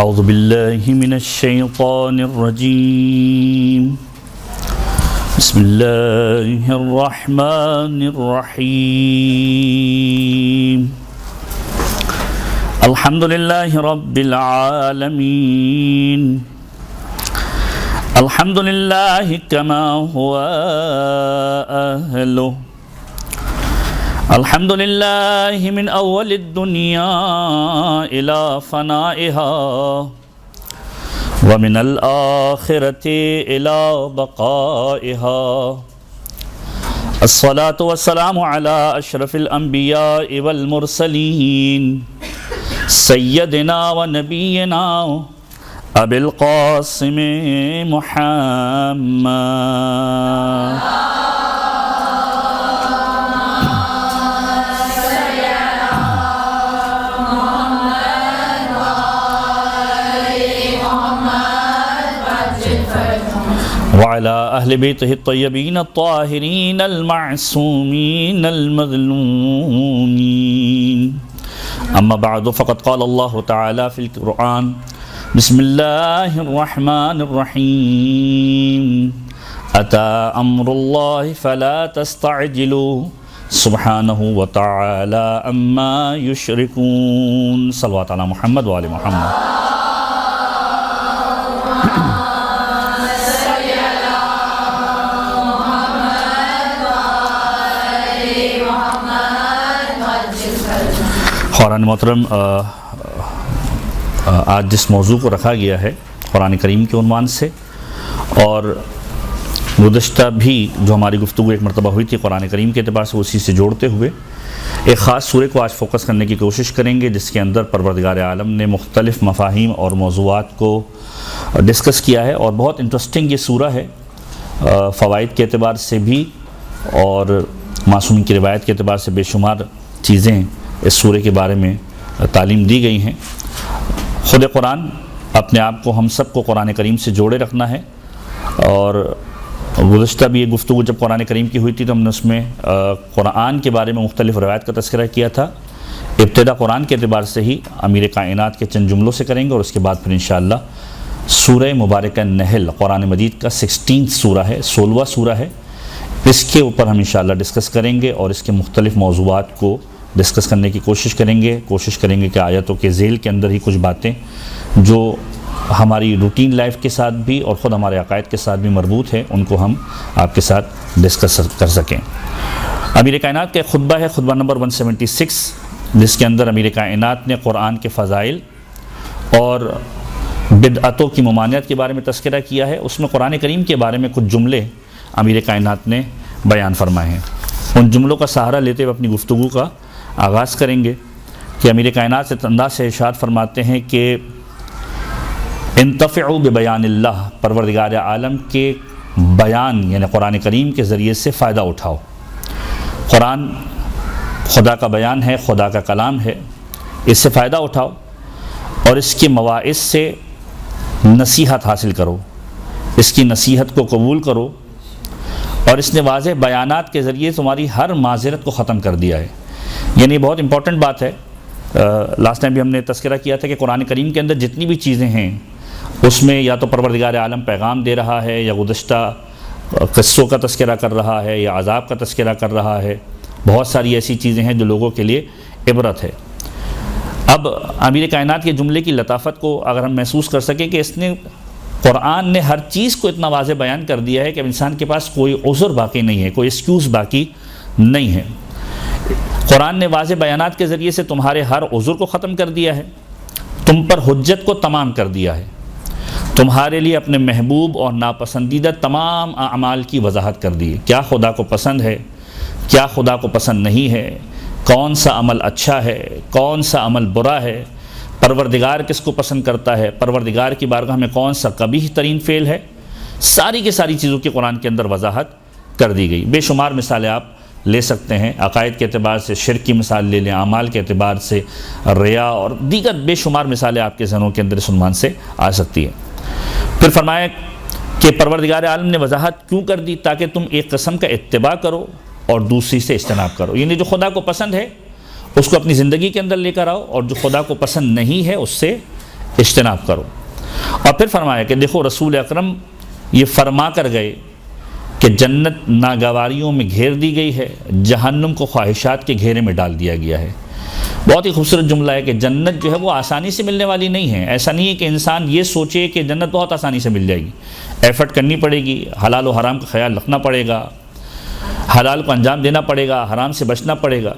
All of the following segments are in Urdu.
اعوذ باللہ من الشیطان الرجیم بسم اللہ الرحمن الرحیم الحمد للہ رب العالمین الحمد للہ کما ہوا اہلہ الحمد للہ من اول الدنیا الى فنائها ومن الآخرة الى بقائها الصلاة والسلام على اشرف الانبیاء والمرسلین سیدنا و نبینا ابی القاسم محمد وعلى أهل بيته الطيبين الطاهرين المعصومين المظلومين أما بعد فقد قال الله تعالى في القرآن بسم الله الرحمن الرحيم أتى أمر الله فلا تستعجلوا سبحانه وتعالى أما يشركون صلوات على محمد وآل محمد. قرآن محترم، آج جس موضوع کو رکھا گیا ہے قرآن کریم کے عنوان سے، اور گزشتہ بھی جو ہماری گفتگو ایک مرتبہ ہوئی تھی قرآن کریم کے اعتبار سے، اسی سے جوڑتے ہوئے ایک خاص سورہ کو آج فوکس کرنے کی کوشش کریں گے، جس کے اندر پروردگار عالم نے مختلف مفاہیم اور موضوعات کو ڈسکس کیا ہے، اور بہت انٹرسٹنگ یہ سورہ ہے فوائد کے اعتبار سے بھی، اور معصومین کی روایت کے اعتبار سے بے شمار چیزیں اس سورہ کے بارے میں تعلیم دی گئی ہیں۔ خود قرآن اپنے آپ کو ہم سب کو قرآن کریم سے جوڑے رکھنا ہے، اور گزشتہ بھی یہ گفتگو جب قرآن کریم کی ہوئی تھی تو ہم نے اس میں قرآن کے بارے میں مختلف روایت کا تذکرہ کیا تھا۔ ابتدا قرآن کے اعتبار سے ہی امیر کائنات کے چند جملوں سے کریں گے، اور اس کے بعد پھر انشاءاللہ سورہ مبارکہ نحل قرآن مجید کا 16 سورہ ہے، 16واں سورہ ہے، اس کے اوپر ہم انشاءاللہ ڈسکس کریں گے، اور اس کے مختلف موضوعات کو ڈسکس کرنے کی کوشش کریں گے کہ آیتوں کے ذیل کے اندر ہی کچھ باتیں جو ہماری روٹین لائف کے ساتھ بھی اور خود ہمارے عقائد کے ساتھ بھی مربوط ہے، ان کو ہم آپ کے ساتھ ڈسکس کر سکیں۔ امیر کائنات کا خطبہ ہے، خطبہ نمبر 176، جس کے اندر امیر کائنات نے قرآن کے فضائل اور بدعتوں کی ممانعت کے بارے میں تذکرہ کیا ہے۔ اس میں قرآن کریم کے بارے میں کچھ جملے امیر کائنات نے بیان فرمائے ہیں۔ ان جملوں کا سہارا لیتے ہوئے اپنی گفتگو کا آغاز کریں گے کہ امیر کائنات سے انداز سے ارشاد فرماتے ہیں کہ انتفعوا ببیان اللہ، پروردگار عالم کے بیان یعنی قرآن کریم کے ذریعے سے فائدہ اٹھاؤ۔ قرآن خدا کا بیان ہے، خدا کا کلام ہے، اس سے فائدہ اٹھاؤ اور اس کے مواعظ سے نصیحت حاصل کرو، اس کی نصیحت کو قبول کرو، اور اس نے واضح بیانات کے ذریعے تمہاری ہر معذرت کو ختم کر دیا ہے۔ یعنی بہت امپورٹنٹ بات ہے، لاسٹ ٹائم بھی ہم نے تذکرہ کیا تھا کہ قرآن کریم کے اندر جتنی بھی چیزیں ہیں اس میں یا تو پروردگار عالم پیغام دے رہا ہے، یا گزشتہ قصوں کا تذکرہ کر رہا ہے، یا عذاب کا تذکرہ کر رہا ہے۔ بہت ساری ایسی چیزیں ہیں جو لوگوں کے لیے عبرت ہے۔ اب امیر کائنات کے جملے کی لطافت کو اگر ہم محسوس کر سکیں کہ اس نے قرآن نے ہر چیز کو اتنا واضح بیان کر دیا ہے کہ اب انسان کے پاس کوئی عذر باقی نہیں ہے، کوئی ایکسکیوز باقی نہیں ہے۔ قرآن نے واضح بیانات کے ذریعے سے تمہارے ہر عذر کو ختم کر دیا ہے، تم پر حجت کو تمام کر دیا ہے، تمہارے لیے اپنے محبوب اور ناپسندیدہ تمام اعمال کی وضاحت کر دی ہے۔ کیا خدا کو پسند ہے، کیا خدا کو پسند نہیں ہے، کون سا عمل اچھا ہے، کون سا عمل برا ہے، پروردگار کس کو پسند کرتا ہے، پروردگار کی بارگاہ میں کون سا قبیح ترین فعل ہے، ساری کی ساری چیزوں کی قرآن کے اندر وضاحت کر دی گئی۔ بے شمار مثالیں آپ لے سکتے ہیں، عقائد کے اعتبار سے شرک کی مثال لے لیں، اعمال کے اعتبار سے ریا، اور دیگر بے شمار مثالیں آپ کے ذہنوں کے اندر اس عنوان سے آ سکتی ہیں۔ پھر فرمایا کہ پروردگار عالم نے وضاحت کیوں کر دی؟ تاکہ تم ایک قسم کا اتباع کرو اور دوسری سے اجتناب کرو، یعنی جو خدا کو پسند ہے اس کو اپنی زندگی کے اندر لے کر آؤ، اور جو خدا کو پسند نہیں ہے اس سے اجتناب کرو۔ اور پھر فرمایا کہ دیکھو رسول اکرم یہ فرما کر گئے کہ جنت ناگواریوں میں گھیر دی گئی ہے، جہنم کو خواہشات کے گھیرے میں ڈال دیا گیا ہے۔ بہت ہی خوبصورت جملہ ہے کہ جنت جو ہے وہ آسانی سے ملنے والی نہیں ہے۔ ایسا نہیں ہے کہ انسان یہ سوچے کہ جنت بہت آسانی سے مل جائے گی، ایفرٹ کرنی پڑے گی، حلال و حرام کا خیال رکھنا پڑے گا، حلال کو انجام دینا پڑے گا، حرام سے بچنا پڑے گا۔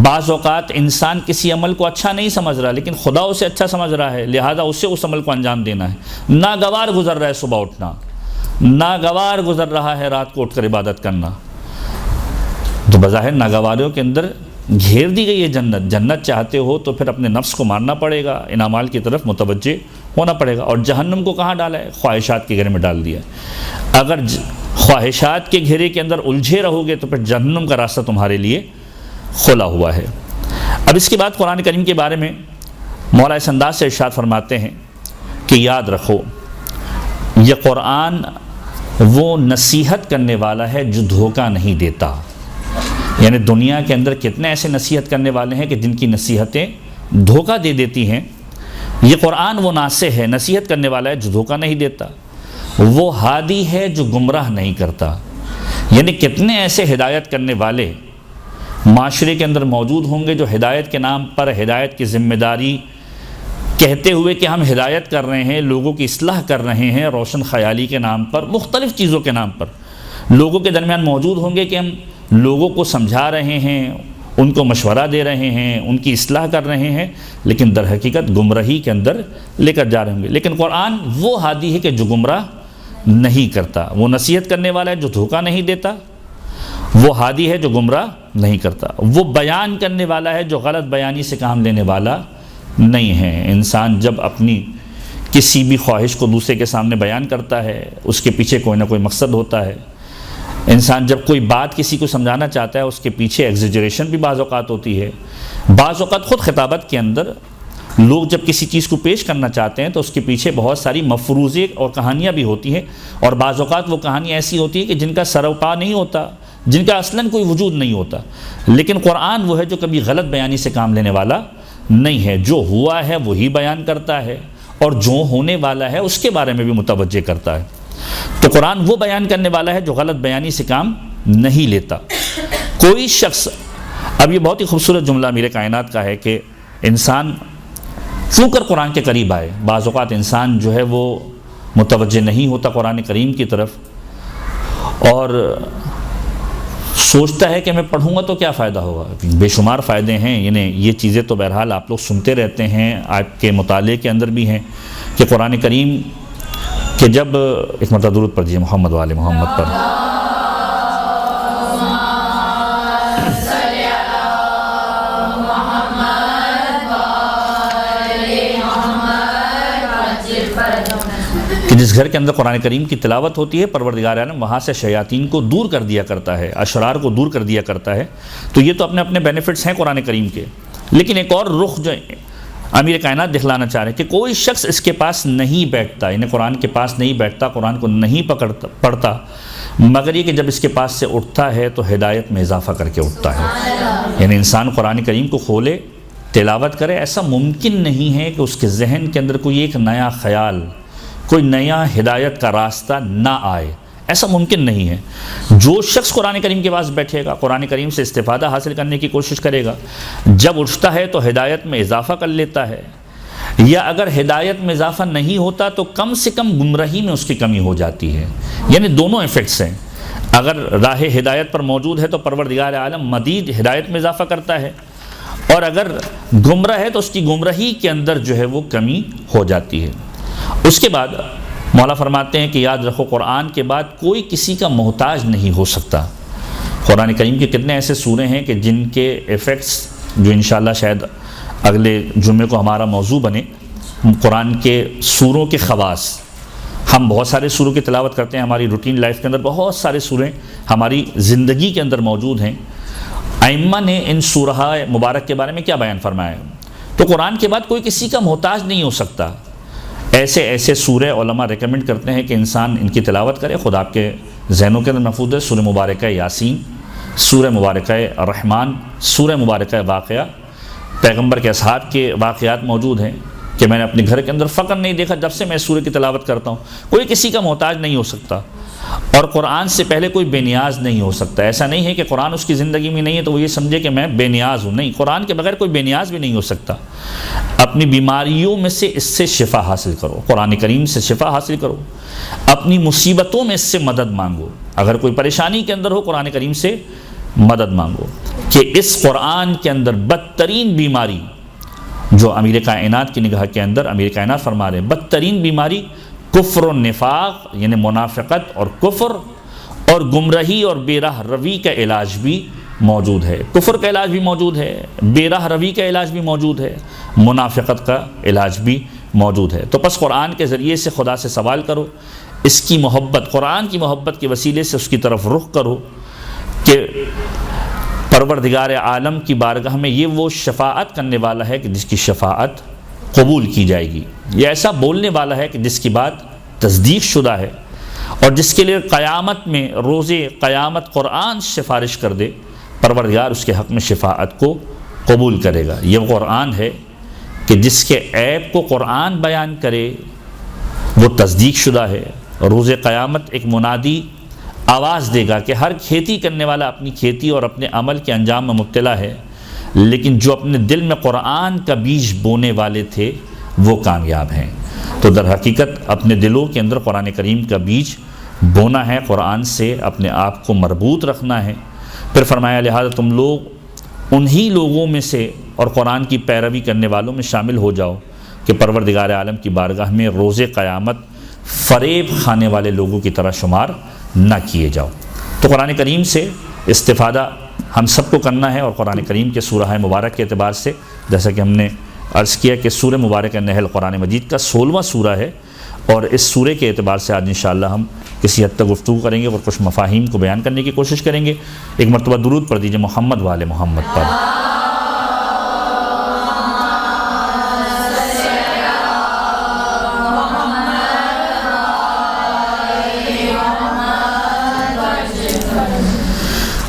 بعض اوقات انسان کسی عمل کو اچھا نہیں سمجھ رہا لیکن خدا اسے اچھا سمجھ رہا ہے، لہذا اسے اس عمل کو انجام دینا ہے۔ ناگوار گزر رہا ہے صبح اٹھنا، ناگوار گزر رہا ہے رات کو اٹھ کر عبادت کرنا، تو بظاہر ناگواریوں کے اندر گھیر دی گئی ہے جنت۔ جنت چاہتے ہو تو پھر اپنے نفس کو مارنا پڑے گا، ان اعمال کی طرف متوجہ ہونا پڑے گا۔ اور جہنم کو کہاں ڈالا ہے؟ خواہشات کے گھیرے میں ڈال دیا ہے۔ اگر خواہشات کے گھیرے کے اندر الجھے رہو گے تو پھر جہنم کا راستہ تمہارے لیے کھلا ہوا ہے۔ اب اس کے بعد قرآن کریم کے بارے میں مولا اس انداز سے ارشاد فرماتے ہیں کہ یاد رکھو یہ قرآن وہ نصیحت کرنے والا ہے جو دھوکہ نہیں دیتا۔ یعنی دنیا کے اندر کتنے ایسے نصیحت کرنے والے ہیں کہ جن کی نصیحتیں دھوکہ دے دیتی ہیں، یہ قرآن وہ ناصح ہے، نصیحت کرنے والا ہے جو دھوکہ نہیں دیتا، وہ ہادی ہے جو گمراہ نہیں کرتا۔ یعنی کتنے ایسے ہدایت کرنے والے معاشرے کے اندر موجود ہوں گے جو ہدایت کے نام پر ہدایت کی ذمہ داری کہتے ہوئے کہ ہم ہدایت کر رہے ہیں، لوگوں کی اصلاح کر رہے ہیں، روشن خیالی کے نام پر، مختلف چیزوں کے نام پر لوگوں کے درمیان موجود ہوں گے کہ ہم لوگوں کو سمجھا رہے ہیں، ان کو مشورہ دے رہے ہیں، ان کی اصلاح کر رہے ہیں، لیکن در حقیقت گمراہی کے اندر لے کر جا رہے ہوں گے۔ لیکن قرآن وہ ہادی ہے کہ جو گمراہ نہیں کرتا، وہ نصیحت کرنے والا ہے جو دھوکہ نہیں دیتا، وہ ہادی ہے جو گمراہ نہیں کرتا، وہ بیان کرنے والا ہے جو غلط بیانی سے کام لینے والا نہیں ہے۔ انسان جب اپنی کسی بھی خواہش کو دوسرے کے سامنے بیان کرتا ہے، اس کے پیچھے کوئی نہ کوئی مقصد ہوتا ہے۔ انسان جب کوئی بات کسی کو سمجھانا چاہتا ہے، اس کے پیچھے ایگزیجریشن بھی بعض اوقات ہوتی ہے۔ بعض اوقات خود خطابت کے اندر لوگ جب کسی چیز کو پیش کرنا چاہتے ہیں تو اس کے پیچھے بہت ساری مفروضے اور کہانیاں بھی ہوتی ہیں، اور بعض اوقات وہ کہانی ایسی ہوتی ہے کہ جن کا سر و پا نہیں ہوتا، جن کا اصلاً کوئی وجود نہیں ہوتا۔ لیکن قرآن وہ ہے جو کبھی غلط بیانی سے کام لینے والا نہیں ہے، جو ہوا ہے وہی بیان کرتا ہے، اور جو ہونے والا ہے اس کے بارے میں بھی متوجہ کرتا ہے۔ تو قرآن وہ بیان کرنے والا ہے جو غلط بیانی سے کام نہیں لیتا۔ کوئی شخص، اب یہ بہت ہی خوبصورت جملہ میرے کائنات کا ہے کہ انسان کیوں کر قرآن کے قریب آئے۔ بعض اوقات انسان جو ہے وہ متوجہ نہیں ہوتا قرآن کریم کی طرف، اور سوچتا ہے کہ میں پڑھوں گا تو کیا فائدہ ہوگا۔ بے شمار فائدے ہیں، یعنی یہ چیزیں تو بہرحال آپ لوگ سنتے رہتے ہیں، آپ کے مطالعے کے اندر بھی ہیں کہ قرآن کریم کہ جب ایک مرتبہ درود پڑھ دیجیے محمد والے محمد پر۔ کہ جس گھر کے اندر قرآن کریم کی تلاوت ہوتی ہے، پروردگار عالم وہاں سے شیاطین کو دور کر دیا کرتا ہے، اشرار کو دور کر دیا کرتا ہے۔ تو یہ تو اپنے اپنے بینیفٹس ہیں قرآن کریم کے، لیکن ایک اور رخ جو امیر کائنات دکھلانا چاہ رہے ہیں کہ کوئی شخص اس کے پاس نہیں بیٹھتا، انہیں قرآن کے پاس نہیں بیٹھتا، قرآن کو نہیں پڑھتا، مگر یہ کہ جب اس کے پاس سے اٹھتا ہے تو ہدایت میں اضافہ کر کے اٹھتا ہے۔ یعنی انسان قرآن کریم کو کھولے، تلاوت کرے، ایسا ممکن نہیں ہے کہ اس کے ذہن کے اندر کوئی ایک نیا خیال، کوئی نیا ہدایت کا راستہ نہ آئے، ایسا ممکن نہیں ہے۔ جو شخص قرآن کریم کے پاس بیٹھے گا، قرآن کریم سے استفادہ حاصل کرنے کی کوشش کرے گا، جب اٹھتا ہے تو ہدایت میں اضافہ کر لیتا ہے، یا اگر ہدایت میں اضافہ نہیں ہوتا تو کم سے کم گمراہی میں اس کی کمی ہو جاتی ہے۔ یعنی دونوں ایفیکٹس ہیں، اگر راہ ہدایت پر موجود ہے تو پروردگار عالم مزید ہدایت میں اضافہ کرتا ہے، اور اگر گمراہ ہے تو اس کی گمراہی کے اندر جو ہے وہ کمی ہو جاتی ہے۔ اس کے بعد مولا فرماتے ہیں کہ یاد رکھو قرآن کے بعد کوئی کسی کا محتاج نہیں ہو سکتا۔ قرآن کریم کے کتنے ایسے سورے ہیں کہ جن کے ایفیکٹس جو انشاءاللہ شاید اگلے جمعے کو ہمارا موضوع بنے، قرآن کے سوروں کے خواص۔ ہم بہت سارے سوروں کی تلاوت کرتے ہیں، ہماری روٹین لائف کے اندر بہت سارے سورے ہماری زندگی کے اندر موجود ہیں۔ ائمہ نے ان سورہ مبارک کے بارے میں کیا بیان فرمایا ہے؟ تو قرآن کے بعد کوئی کسی کا محتاج نہیں ہو سکتا۔ ایسے ایسے سورہ علماء ریکمنڈ کرتے ہیں کہ انسان ان کی تلاوت کرے، خود آپ کے ذہنوں کے اندر محفوظ ہے۔ سورہ مبارکہ یاسین، سورہ مبارکہ رحمان، سورہ مبارکہ واقعہ، پیغمبر کے اصحاب کے واقعات موجود ہیں، کہ میں نے اپنے گھر کے اندر فقر نہیں دیکھا جب سے میں سورہ کی تلاوت کرتا ہوں۔ کوئی کسی کا محتاج نہیں ہو سکتا، اور قرآن سے پہلے کوئی بے نیاز نہیں ہو سکتا۔ ایسا نہیں ہے کہ قرآن اس کی زندگی میں نہیں ہے تو وہ یہ سمجھے کہ میں بے نیاز ہوں، نہیں، قرآن کے بغیر کوئی بے نیاز بھی نہیں ہو سکتا۔ اپنی بیماریوں میں سے اس سے شفا حاصل کرو، قرآن کریم سے شفا حاصل کرو، اپنی مصیبتوں میں اس سے مدد مانگو، اگر کوئی پریشانی کے اندر ہو قرآن کریم سے مدد مانگو، کہ اس قرآن کے اندر بدترین بیماری جو امیر کائنات کی نگاہ کے اندر امیر کائنات فرما رہے ہیں، بدترین بیماری کفر و نفاق یعنی منافقت اور کفر اور گمراہی اور بے راہ روی کا علاج بھی موجود ہے۔ کفر کا علاج بھی موجود ہے، بے راہ روی کا علاج بھی موجود ہے، منافقت کا علاج بھی موجود ہے۔ تو پس قرآن کے ذریعے سے خدا سے سوال کرو، اس کی محبت، قرآن کی محبت کے وسیلے سے اس کی طرف رخ کرو کہ پروردگار عالم کی بارگاہ میں یہ وہ شفاعت کرنے والا ہے کہ جس کی شفاعت قبول کی جائے گی، یہ ایسا بولنے والا ہے کہ جس کی بات تصدیق شدہ ہے، اور جس کے لیے قیامت میں روز قیامت قرآن سفارش کر دے، پروردگار اس کے حق میں شفاعت کو قبول کرے گا۔ یہ قرآن ہے کہ جس کے عیب کو قرآن بیان کرے وہ تصدیق شدہ ہے۔ روز قیامت ایک منادی آواز دے گا کہ ہر کھیتی کرنے والا اپنی کھیتی اور اپنے عمل کے انجام میں مبتلا ہے، لیکن جو اپنے دل میں قرآن کا بیج بونے والے تھے وہ کامیاب ہیں۔ تو در حقیقت اپنے دلوں کے اندر قرآن کریم کا بیج بونا ہے، قرآن سے اپنے آپ کو مربوط رکھنا ہے۔ پھر فرمایا لہذا تم لوگ انہی لوگوں میں سے اور قرآن کی پیروی کرنے والوں میں شامل ہو جاؤ کہ پروردگار عالم کی بارگاہ میں روز قیامت فریب کھانے والے لوگوں کی طرح شمار نہ کیے جاؤ۔ تو قرآن کریم سے استفادہ ہم سب کو کرنا ہے، اور قرآن کریم کے سورہ مبارک کے اعتبار سے جیسا کہ ہم نے عرض کیا کہ سورہ مبارک نحل قرآن مجید کا 16واں سورہ ہے، اور اس سورے کے اعتبار سے آج انشاءاللہ ہم کسی حد تک گفتگو کریں گے اور کچھ مفاہیم کو بیان کرنے کی کوشش کریں گے۔ ایک مرتبہ درود پڑھ دیجئے محمد والے محمد پر۔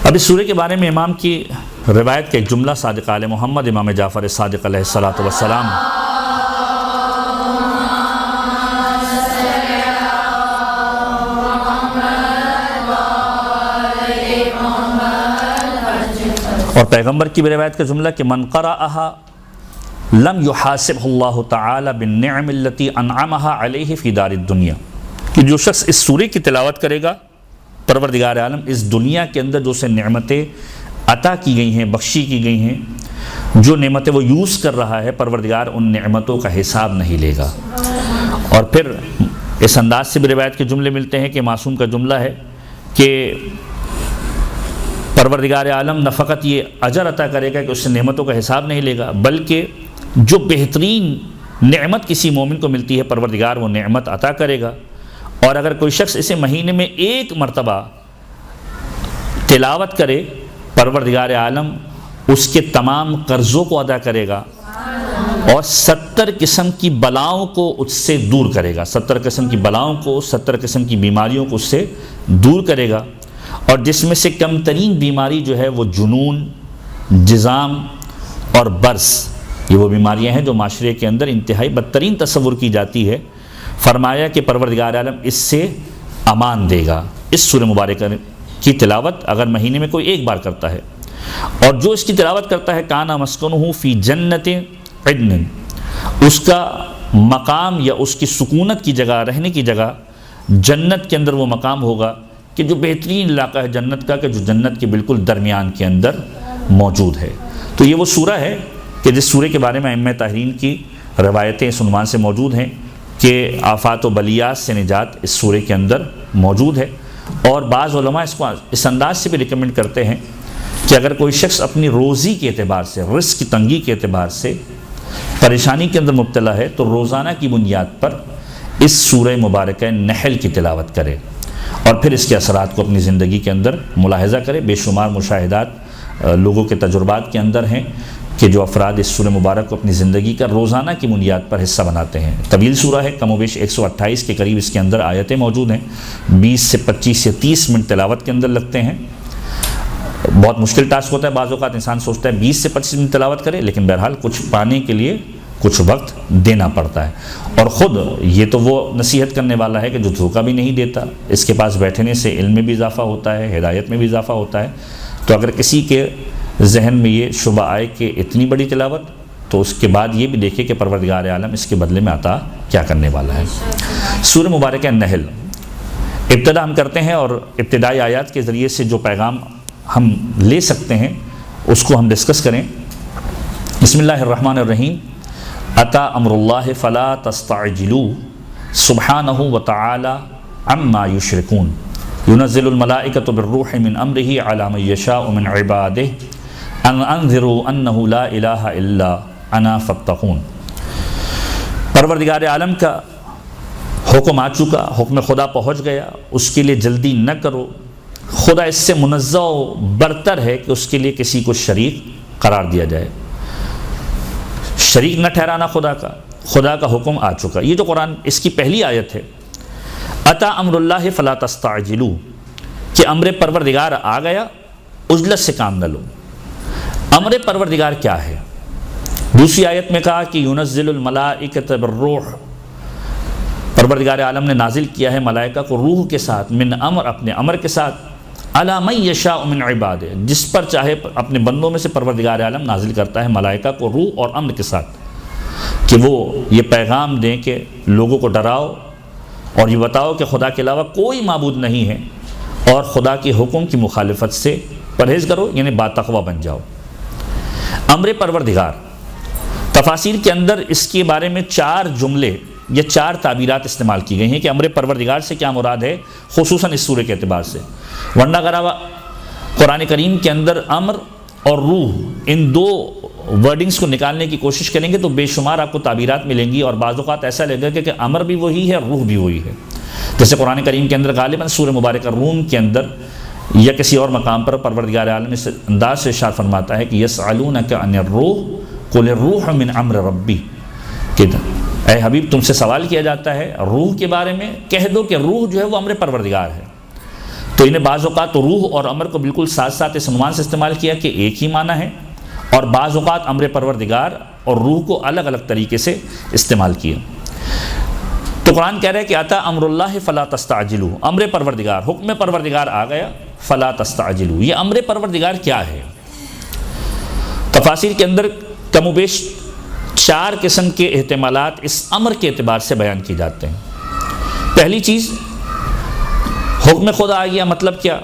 اب اس سورے کے بارے میں امام کی روایت کا ایک جملہ صادق آل محمد امام جعفر صادق علیہ السلام اور پیغمبر کی بھی روایت کا جملہ کہ من قرأہا لم یحاسبہ اللہ تعالی بالنعم التي انعمہا علیہ فی دار الدنیا، کہ جو شخص اس سورے کی تلاوت کرے گا پروردگار عالم اس دنیا کے اندر جو سے نعمتیں عطا کی گئی ہیں، بخشی کی گئی ہیں، جو نعمتیں وہ یوز کر رہا ہے، پروردگار ان نعمتوں کا حساب نہیں لے گا۔ اور پھر اس انداز سے بھی روایت کے جملے ملتے ہیں کہ معصوم کا جملہ ہے کہ پروردگار عالم نہ فقط یہ اجر عطا کرے گا کہ اس سے نعمتوں کا حساب نہیں لے گا، بلکہ جو بہترین نعمت کسی مومن کو ملتی ہے پروردگار وہ نعمت عطا کرے گا۔ اور اگر کوئی شخص اسے مہینے میں ایک مرتبہ تلاوت کرے، پروردگار عالم اس کے تمام قرضوں کو ادا کرے گا اور 70 قسم کی بلاؤں کو اس سے دور کرے گا، 70 قسم کی بلاؤں کو، 70 قسم کی بیماریوں کو اس سے دور کرے گا، اور جس میں سے کم ترین بیماری جو ہے وہ جنون، جزام اور برس، یہ وہ بیماریاں ہیں جو معاشرے کے اندر انتہائی بدترین تصور کی جاتی ہے۔ فرمایا کہ پروردگار عالم اس سے امان دے گا۔ اس سورہ مبارکہ کی تلاوت اگر مہینے میں کوئی ایک بار کرتا ہے، اور جو اس کی تلاوت کرتا ہے کانا مسکنہ فی جنت عدن، اس کا مقام یا اس کی سکونت کی جگہ، رہنے کی جگہ جنت کے اندر وہ مقام ہوگا کہ جو بہترین علاقہ ہے جنت کا، کہ جو جنت کے بالکل درمیان کے اندر موجود ہے۔ تو یہ وہ سورہ ہے کہ جس سورے کے بارے میں ائمہ طاہرین کی روایتیں اس عنوان سے موجود ہیں کہ آفات و بلیات سے نجات اس سورے کے اندر موجود ہے۔ اور بعض علماء اس کو اس انداز سے بھی ریکمنڈ کرتے ہیں کہ اگر کوئی شخص اپنی روزی کے اعتبار سے، رزق کی تنگی کے اعتبار سے پریشانی کے اندر مبتلا ہے تو روزانہ کی بنیاد پر اس سورہ مبارکہ نحل کی تلاوت کرے اور پھر اس کے اثرات کو اپنی زندگی کے اندر ملاحظہ کرے۔ بے شمار مشاہدات لوگوں کے تجربات کے اندر ہیں کہ جو افراد اس سورہ مبارک کو اپنی زندگی کا روزانہ کی بنیاد پر حصہ بناتے ہیں۔ طویل سورہ ہے، کم و بیش 128 کے قریب اس کے اندر آیتیں موجود ہیں، 20 سے 25 سے 30 منٹ تلاوت کے اندر لگتے ہیں۔ بہت مشکل ٹاسک ہوتا ہے، بعض اوقات انسان سوچتا ہے 20 سے 25 منٹ تلاوت کرے، لیکن بہرحال کچھ پانے کے لیے کچھ وقت دینا پڑتا ہے۔ اور خود یہ تو وہ نصیحت کرنے والا ہے کہ جو دھوکہ بھی نہیں دیتا، اس کے پاس بیٹھنے سے علم میں بھی اضافہ ہوتا ہے، ہدایت میں بھی اضافہ ہوتا ہے۔ تو اگر کسی کے ذہن میں یہ شبہ آئے کہ اتنی بڑی تلاوت، تو اس کے بعد یہ بھی دیکھے کہ پروردگار عالم اس کے بدلے میں عطا کیا کرنے والا ہے۔ سورہ مبارکہ النحل ابتدا ہم کرتے ہیں، اور ابتدائی آیات کے ذریعے سے جو پیغام ہم لے سکتے ہیں اس کو ہم ڈسکس کریں۔ بسم اللہ الرحمن الرحیم۔ اتی امر اللہ فلا تستعجلوہ سبحانہ وتعالی عما یشرکون ينزل الملائکۃ بالروح من امرہ علی من یشاء من عبادہ ان انذروا انہ لا الہ الا انا فاتقون۔ پروردگار عالم کا حکم آ چکا، حکم خدا پہنچ گیا، اس کے لیے جلدی نہ کرو۔ خدا اس سے منزہ و برتر ہے کہ اس کے لیے کسی کو شریک قرار دیا جائے، شریک نہ ٹھہرانا خدا کا حکم آ چکا۔ یہ جو قرآن اس کی پہلی آیت ہے، اتی امر اللہ فلا تستعجلوا، کہ امر پروردگار آ گیا، عجلت سے کام نہ لو۔ امر پروردگار کیا ہے؟ دوسری آیت میں کہا کہ ینزل الملائکۃ بالروح، پروردگار عالم نے نازل کیا ہے ملائکہ کو روح کے ساتھ، من امر، اپنے امر کے ساتھ، علی من یشاء من عبادہ، جس پر چاہے اپنے بندوں میں سے پروردگار عالم نازل کرتا ہے ملائکہ کو روح اور امر کے ساتھ، کہ وہ یہ پیغام دیں کہ لوگوں کو ڈراؤ اور یہ بتاؤ کہ خدا کے علاوہ کوئی معبود نہیں ہے، اور خدا کے حکم کی مخالفت سے پرہیز کرو، یعنی باتقویٰ بن جاؤ۔ امر پروردگار، تفاسیر کے اندر اس کے بارے میں 4 جملے یا 4 تعبیرات استعمال کی گئی ہیں کہ امر پروردگار سے کیا مراد ہے، خصوصاً اس سورہ کے اعتبار سے۔ ورنہ اگر قرآن کریم کے اندر امر اور روح ان 2 ورڈنگز کو نکالنے کی کوشش کریں گے تو بے شمار آپ کو تعبیرات ملیں گی، اور بعض اوقات ایسا لگے گا کہ امر بھی وہی ہے، روح بھی وہی ہے۔ جیسے قرآن کریم کے اندر غالباً سورہ مبارکہ روم کے اندر یا کسی اور مقام پر پروردگار عالم اس انداز سے ارشاد فرماتا ہے کہ یسألونک عن الروح قل الروح من امر ربی، کہ اے حبیب تم سے سوال کیا جاتا ہے روح کے بارے میں، کہہ دو کہ روح جو ہے وہ امر پروردگار ہے۔ تو انہیں بعض اوقات روح اور امر کو بالکل ساتھ ساتھ اس عنوان سے استعمال کیا کہ ایک ہی معنی ہے، اور بعض اوقات امر پروردگار اور روح کو الگ الگ طریقے سے استعمال کیا۔ تو قرآن کہہ رہا ہے کہ اتی امر اللہ فلا تستعجلوا، امر پروردگار، حکم پروردگار آ گیا، فلا تستعجلوا۔ یہ امر پروردگار کیا ہے؟ تفاسیر کے اندر کم و بیش 4 قسم کے احتمالات اس امر کے اعتبار سے بیان کی جاتے ہیں۔ پہلی چیز، حکم خدا آ گیا، مطلب کیا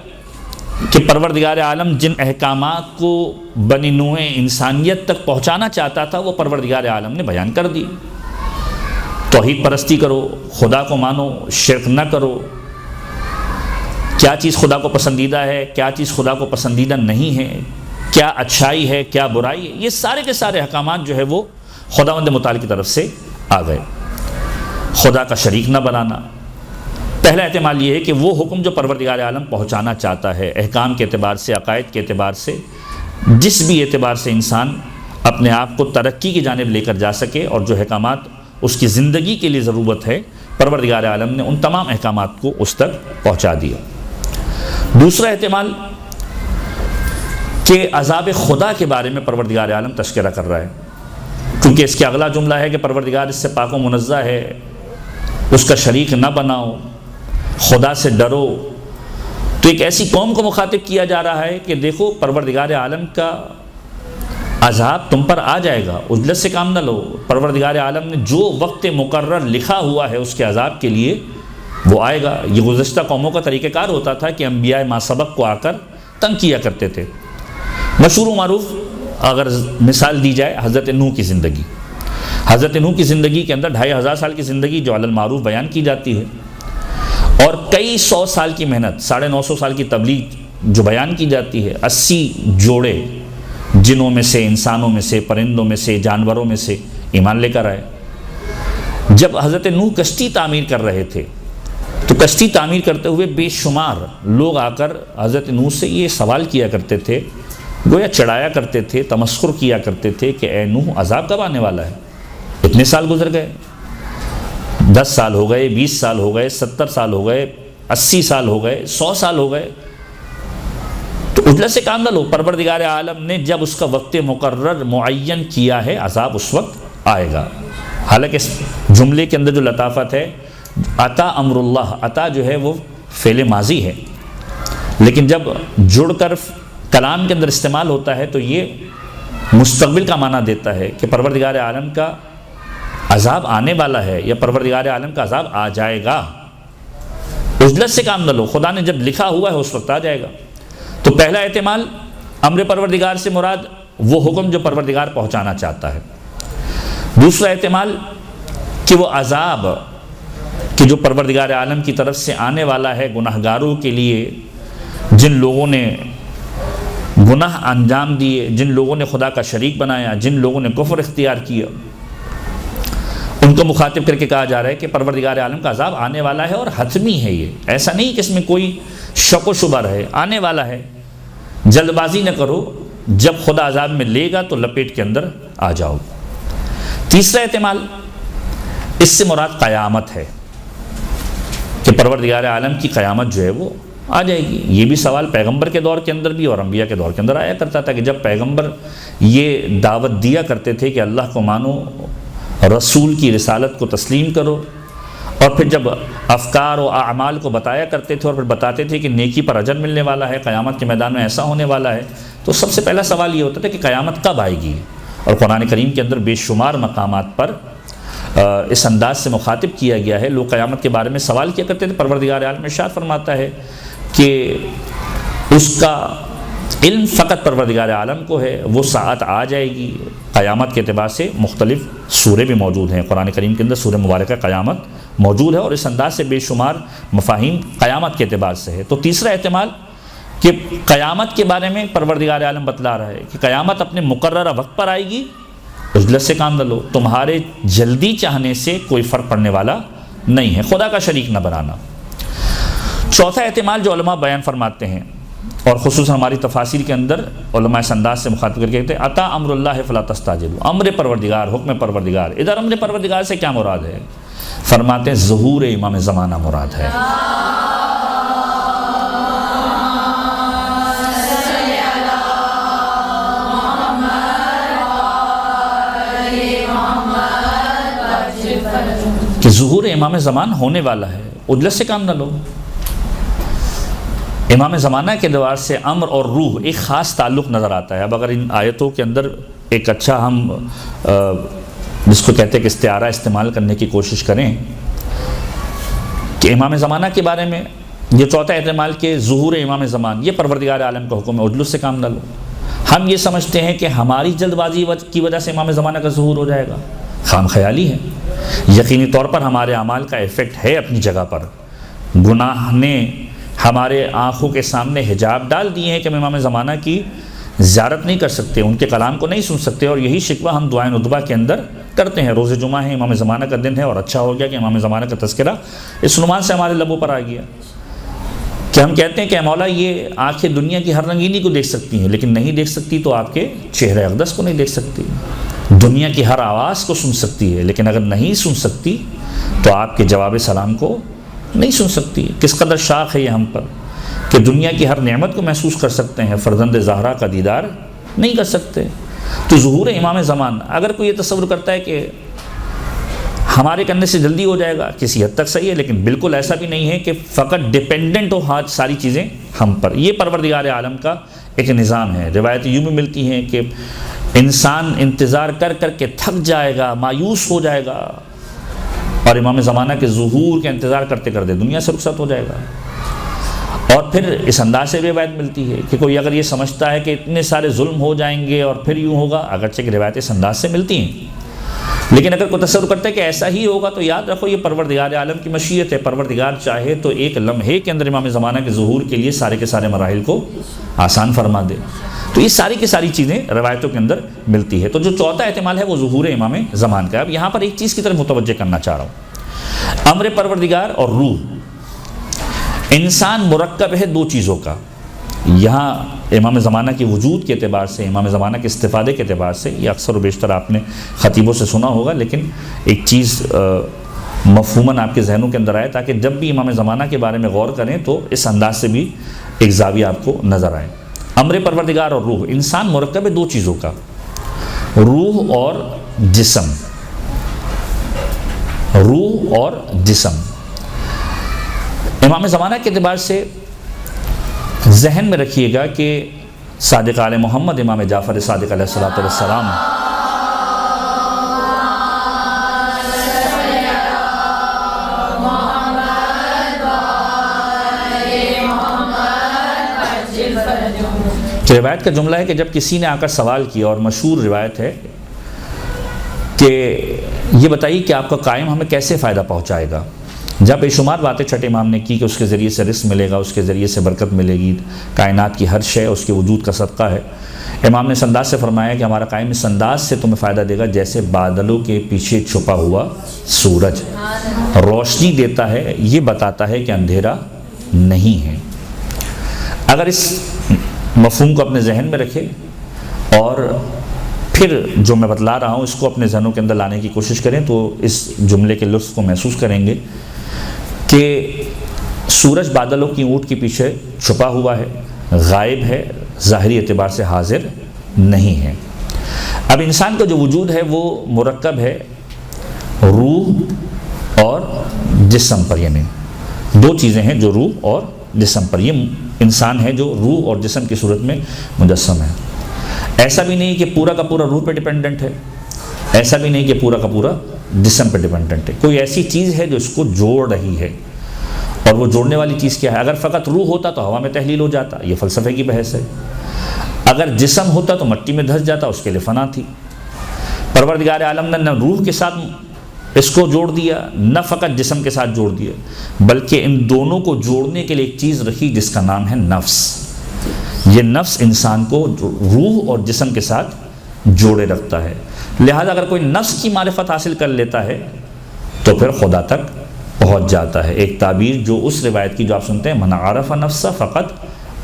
کہ پروردگار عالم جن احکامات کو بنی نوع انسانیت تک پہنچانا چاہتا تھا وہ پروردگار عالم نے بیان کر دی۔ توحید پرستی کرو، خدا کو مانو، شرک نہ کرو، کیا چیز خدا کو پسندیدہ ہے، کیا چیز خدا کو پسندیدہ نہیں ہے، کیا اچھائی ہے، کیا برائی ہے، یہ سارے کے سارے احکامات جو ہے وہ خداوند متعال کی طرف سے آ گئے۔ خدا کا شریک نہ بنانا، پہلا احتمال یہ ہے کہ وہ حکم جو پروردگار عالم پہنچانا چاہتا ہے، احکام کے اعتبار سے، عقائد کے اعتبار سے، جس بھی اعتبار سے انسان اپنے آپ کو ترقی کی جانب لے کر جا سکے، اور جو احکامات اس کی زندگی کے لیے ضرورت ہے، پروردگار عالم نے ان تمام احکامات کو اس تک پہنچا دیا۔ دوسرا احتمال کہ عذاب خدا کے بارے میں پروردگار عالم تذکرہ کر رہا ہے، کیونکہ اس کے اگلا جملہ ہے کہ پروردگار اس سے پاک و منزہ ہے، اس کا شریک نہ بناؤ، خدا سے ڈرو۔ تو ایک ایسی قوم کو مخاطب کیا جا رہا ہے کہ دیکھو پروردگار عالم کا عذاب تم پر آ جائے گا، عجلت سے کام نہ لو۔ پروردگار عالم نے جو وقت مقرر لکھا ہوا ہے اس کے عذاب کے لیے وہ آئے گا۔ یہ گزشتہ قوموں کا طریقہ کار ہوتا تھا کہ انبیاء ما سبق کو آ کر تنگ کیا کرتے تھے۔ مشہور و معروف اگر مثال دی جائے حضرت نوح کی زندگی، حضرت نوح کی زندگی کے اندر 2500 سال کی زندگی جو علی المعروف بیان کی جاتی ہے، اور کئی 100 سال کی محنت، 950 سال کی تبلیغ جو بیان کی جاتی ہے، 80 جوڑے جنوں میں سے، انسانوں میں سے، پرندوں میں سے، جانوروں میں سے ایمان لے کر آئے۔ جب حضرت نوح کشتی تعمیر کر رہے تھے تو کشتی تعمیر کرتے ہوئے بے شمار لوگ آ کر حضرت نوح سے یہ سوال کیا کرتے تھے، گویا چڑھایا کرتے تھے، تمسخر کیا کرتے تھے کہ اے نوح عذاب کب آنے والا ہے؟ اتنے سال گزر گئے، 10 سال ہو گئے، 20 سال ہو گئے، 70 سال ہو گئے، 80 سال ہو گئے، 100 سال ہو گئے، تو عجلت سے کام نہ لو۔ پروردگار عالم نے جب اس کا وقت مقرر معین کیا ہے، عذاب اس وقت آئے گا۔ حالانکہ اس جملے کے اندر جو لطافت ہے، عطا امر اللہ، عطا جو ہے وہ فعل ماضی ہے، لیکن جب جڑ کر کلام کے اندر استعمال ہوتا ہے تو یہ مستقبل کا معنی دیتا ہے کہ پروردگار عالم کا عذاب آنے والا ہے یا پروردگار عالم کا عذاب آ جائے گا۔ عجلت سے کام نہ لو، خدا نے جب لکھا ہوا ہے اس وقت آ جائے گا۔ تو پہلا احتمال امر پروردگار سے مراد وہ حکم جو پروردگار پہنچانا چاہتا ہے۔ دوسرا احتمال کہ وہ عذاب کہ جو پروردگار عالم کی طرف سے آنے والا ہے گناہگاروں کے لیے، جن لوگوں نے گناہ انجام دیے، جن لوگوں نے خدا کا شریک بنایا، جن لوگوں نے کفر اختیار کیا، ان کو مخاطب کر کے کہا جا رہا ہے کہ پروردگار عالم کا عذاب آنے والا ہے اور حتمی ہے۔ یہ ایسا نہیں کہ اس میں کوئی شک و شبہ رہے، آنے والا ہے۔ جلد بازی نہ کرو، جب خدا عذاب میں لے گا تو لپیٹ کے اندر آ جاؤ۔ تیسرا احتمال، اس سے مراد قیامت ہے کہ پروردگار عالم کی قیامت جو ہے وہ آ جائے گی۔ یہ بھی سوال پیغمبر کے دور کے اندر بھی اور انبیاء کے دور کے اندر آیا کرتا تھا کہ جب پیغمبر یہ دعوت دیا کرتے تھے کہ اللہ کو مانو، رسول کی رسالت کو تسلیم کرو، اور پھر جب افکار و اعمال کو بتایا کرتے تھے اور پھر بتاتے تھے کہ نیکی پر اجر ملنے والا ہے، قیامت کے میدان میں ایسا ہونے والا ہے، تو سب سے پہلا سوال یہ ہوتا تھا کہ قیامت کب آئے گی؟ اور قرآن کریم کے اندر بے شمار مقامات پر اس انداز سے مخاطب کیا گیا ہے۔ لوگ قیامت کے بارے میں سوال کیا کرتے تھے، پروردگار عالم ارشاد فرماتا ہے کہ اس کا علم فقط پروردگار عالم کو ہے، وہ ساعت آ جائے گی۔ قیامت کے اعتبار سے مختلف سورے بھی موجود ہیں، قرآن کریم کے اندر سورہ مبارکہ قیامت موجود ہے، اور اس انداز سے بے شمار مفاہیم قیامت کے اعتبار سے ہے۔ تو تیسرا احتمال کہ قیامت کے بارے میں پروردگار عالم بتلا رہا ہے کہ قیامت اپنے مقررہ وقت پر آئے گی، عجلت سے کام نہ لو، تمہارے جلدی چاہنے سے کوئی فرق پڑنے والا نہیں ہے، خدا کا شریک نہ بنانا۔ چوتھا احتمال جو علماء بیان فرماتے ہیں، اور خصوصاً ہماری تفاسیر کے اندر علماء اس انداز سے مخاطب کر کے کہتے ہیں عطا امر اللہ فلا تستعجلوا، امر پروردگار، حکم پروردگار۔ ادھر امر پروردگار سے کیا مراد ہے؟ فرماتے ہیں ظہور امام زمانہ مراد ہے۔ کہ ظہور امام زمان ہونے والا ہے، عجلت سے کام نہ لو۔ امام زمانہ کے اعتبار سے امر اور روح ایک خاص تعلق نظر آتا ہے۔ اب اگر ان آیتوں کے اندر ایک اچھا ہم جس کو کہتے ہیں کہ استعارہ استعمال کرنے کی کوشش کریں کہ امام زمانہ کے بارے میں یہ چوتھا احتمال کہ ظہور امام زمان یہ پروردگار عالم کا حکم ہے، عجلت سے کام نہ لو۔ ہم یہ سمجھتے ہیں کہ ہماری جلد بازی کی وجہ سے امام زمانہ کا ظہور ہو جائے گا، خام خیالی ہے۔ یقینی طور پر ہمارے اعمال کا ایفیکٹ ہے اپنی جگہ پر، گناہ نے ہمارے آنکھوں کے سامنے حجاب ڈال دیے ہیں کہ ہم امام زمانہ کی زیارت نہیں کر سکتے، ان کے کلام کو نہیں سن سکتے، اور یہی شکوہ ہم دعائیں ندبہ کے اندر کرتے ہیں۔ روز جمعہ ہے، امام زمانہ کا دن ہے، اور اچھا ہو گیا کہ امام زمانہ کا تذکرہ اس عنوان سے ہمارے لبوں پر آ گیا کہ ہم کہتے ہیں کہ مولا یہ آنکھیں دنیا کی ہر رنگینی کو دیکھ سکتی ہیں، لیکن نہیں دیکھ سکتی تو آپ کے چہرہ اقدس کو نہیں دیکھ سکتی۔ دنیا کی ہر آواز کو سن سکتی ہے، لیکن اگر نہیں سن سکتی تو آپ کے جواب سلام کو نہیں سن سکتی۔ کس قدر شاق ہے یہ ہم پر کہ دنیا کی ہر نعمت کو محسوس کر سکتے ہیں، فرزند زہرا کا دیدار نہیں کر سکتے۔ تو ظہور امام زمان، اگر کوئی یہ تصور کرتا ہے کہ ہمارے کرنے سے جلدی ہو جائے گا، کسی حد تک صحیح ہے، لیکن بالکل ایسا بھی نہیں ہے کہ فقط ڈیپینڈنٹ ہو ساری چیزیں ہم پر۔ یہ پروردگار عالم کا ایک نظام ہے۔ روایتیں یوں بھی ملتی ہیں کہ انسان انتظار کر کر کے تھک جائے گا، مایوس ہو جائے گا، اور امام زمانہ کے ظہور کا انتظار کرتے کرتے دنیا سے رخصت ہو جائے گا۔ اور پھر اس انداز سے روایت ملتی ہے کہ کوئی اگر یہ سمجھتا ہے کہ اتنے سارے ظلم ہو جائیں گے اور پھر یوں ہوگا، اگرچہ کہ روایت اس انداز سے ملتی ہیں، لیکن اگر کوئی تصور کرتا ہے کہ ایسا ہی ہوگا تو یاد رکھو یہ پروردگار عالم کی مشیت ہے۔ پروردگار چاہے تو ایک لمحے کے اندر امام زمانہ کے ظہور کے لیے سارے کے سارے مراحل کو آسان فرما دے۔ تو یہ ساری کی ساری چیزیں روایتوں کے اندر ملتی ہے۔ تو جو چوتھا احتمال ہے وہ ظہور امام زمان کا ہے۔ اب یہاں پر ایک چیز کی طرف متوجہ کرنا چاہ رہا ہوں، امر پروردگار اور روح۔ انسان مرکب ہے دو چیزوں کا۔ یہاں امام زمانہ کے وجود کے اعتبار سے، امام زمانہ کے استفادے کے اعتبار سے، یہ اکثر و بیشتر آپ نے خطیبوں سے سنا ہوگا، لیکن ایک چیز مفہوماً آپ کے ذہنوں کے اندر آئے تاکہ جب بھی امام زمانہ کے بارے میں غور کریں تو اس انداز سے بھی ایک زاویہ آپ کو نظر آئے۔ امر پروردگار اور روح، انسان مرکب ہے دو چیزوں کا، روح اور جسم۔ روح اور جسم۔ امام زمانہ کے اعتبار سے ذہن میں رکھیے گا کہ صادق آل محمد امام جعفر صادق علیہ السلام روایت کا جملہ ہے کہ جب کسی نے آ کر سوال کیا، اور مشہور روایت ہے کہ یہ بتائیے کہ آپ کا قائم ہمیں کیسے فائدہ پہنچائے گا، جب بے شمار باتیں چھٹے امام نے کی کہ اس کے ذریعے سے رزق ملے گا، اس کے ذریعے سے برکت ملے گی، کائنات کی ہر شے اس کے وجود کا صدقہ ہے، امام نے اس انداز سے فرمایا کہ ہمارا قائم اس انداز سے تمہیں فائدہ دے گا جیسے بادلوں کے پیچھے چھپا ہوا سورج روشنی دیتا ہے، یہ بتاتا ہے کہ اندھیرا نہیں ہے۔ اگر اس مفہوم کو اپنے ذہن میں رکھے اور پھر جو میں بتلا رہا ہوں اس کو اپنے ذہنوں کے اندر لانے کی کوشش کریں تو اس جملے کے لطف کو محسوس کریں گے کہ سورج بادلوں کی اونٹ کے پیچھے چھپا ہوا ہے، غائب ہے، ظاہری اعتبار سے حاضر نہیں ہے۔ اب انسان کا جو وجود ہے وہ مرکب ہے روح اور جسم پر، یعنی دو چیزیں ہیں جو روح اور جسم پر، یہ انسان ہے جو روح اور جسم کی صورت میں مجسم ہے۔ ایسا بھی نہیں کہ پورا کا پورا روح پہ ڈیپینڈنٹ ہے، ایسا بھی نہیں کہ پورا کا پورا جسم پہ ڈیپینڈنٹ ہے، کوئی ایسی چیز ہے جو اس کو جوڑ رہی ہے، اور وہ جوڑنے والی چیز کیا ہے؟ اگر فقط روح ہوتا تو ہوا میں تحلیل ہو جاتا، یہ فلسفے کی بحث ہے، اگر جسم ہوتا تو مٹی میں دھس جاتا، اس کے لیے فنا تھی۔ پروردگار عالم نے نہ روح کے ساتھ اس کو جوڑ دیا، نہ فقط جسم کے ساتھ جوڑ دیا، بلکہ ان دونوں کو جوڑنے کے لیے ایک چیز رکھی جس کا نام ہے نفس۔ یہ نفس انسان کو روح اور جسم کے ساتھ جوڑے رکھتا ہے، لہذا اگر کوئی نفس کی معرفت حاصل کر لیتا ہے تو پھر خدا تک پہنچ جاتا ہے۔ ایک تعبیر جو اس روایت کی جو آپ سنتے ہیں، من عرف نفسہ فقط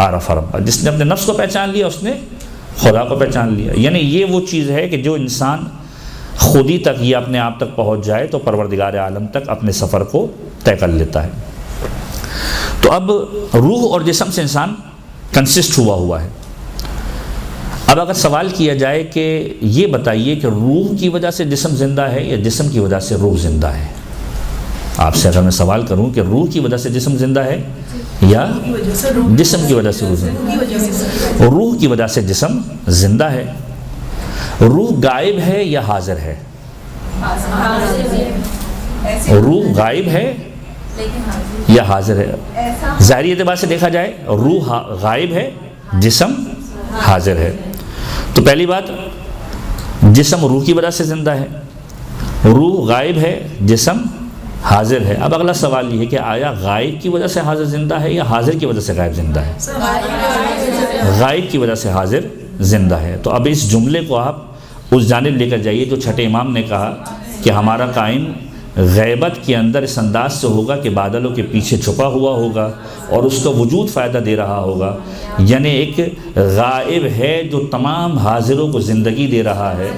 عرف ربہ، جس نے اپنے نفس کو پہچان لیا اس نے خدا کو پہچان لیا۔ یعنی یہ وہ چیز ہے کہ جو انسان خود ہی تک یا اپنے آپ تک پہنچ جائے تو پروردگار عالم تک اپنے سفر کو طے کر لیتا ہے۔ تو اب روح اور جسم سے انسان کنسسٹ ہوا ہے۔ اب اگر سوال کیا جائے کہ یہ بتائیے کہ روح کی وجہ سے جسم زندہ ہے یا جسم کی وجہ سے روح زندہ ہے، آپ سے اگر میں سوال کروں کہ روح کی وجہ سے جسم زندہ ہے یا جسم کی وجہ سے روح زندہ ہے؟ روح کی وجہ سے جسم زندہ ہے۔ روح غائب ہے یا حاضر ہے؟ روح غائب ہے یا حاضر ہے؟ ظاہری اعتبار سے دیکھا جائے روح غائب ہے، جسم حاضر ہے۔ تو پہلی بات، جسم روح کی وجہ سے زندہ ہے، روح غائب ہے، جسم حاضر ہے۔ اب اگلا سوال یہ ہے کہ آیا غائب کی وجہ سے حاضر زندہ ہے یا حاضر کی وجہ سے غائب زندہ ہے؟ غائب کی وجہ سے حاضر زندہ ہے۔ تو اب اس جملے کو آپ اس جانب لے کر جائیے جو چھٹے امام نے کہا کہ ہمارا قائم غیبت کے اندر اس انداز سے ہوگا کہ بادلوں کے پیچھے چھپا ہوا ہوگا اور اس کا وجود فائدہ دے رہا ہوگا، یعنی ایک غائب ہے جو تمام حاضروں کو زندگی دے رہا ہے۔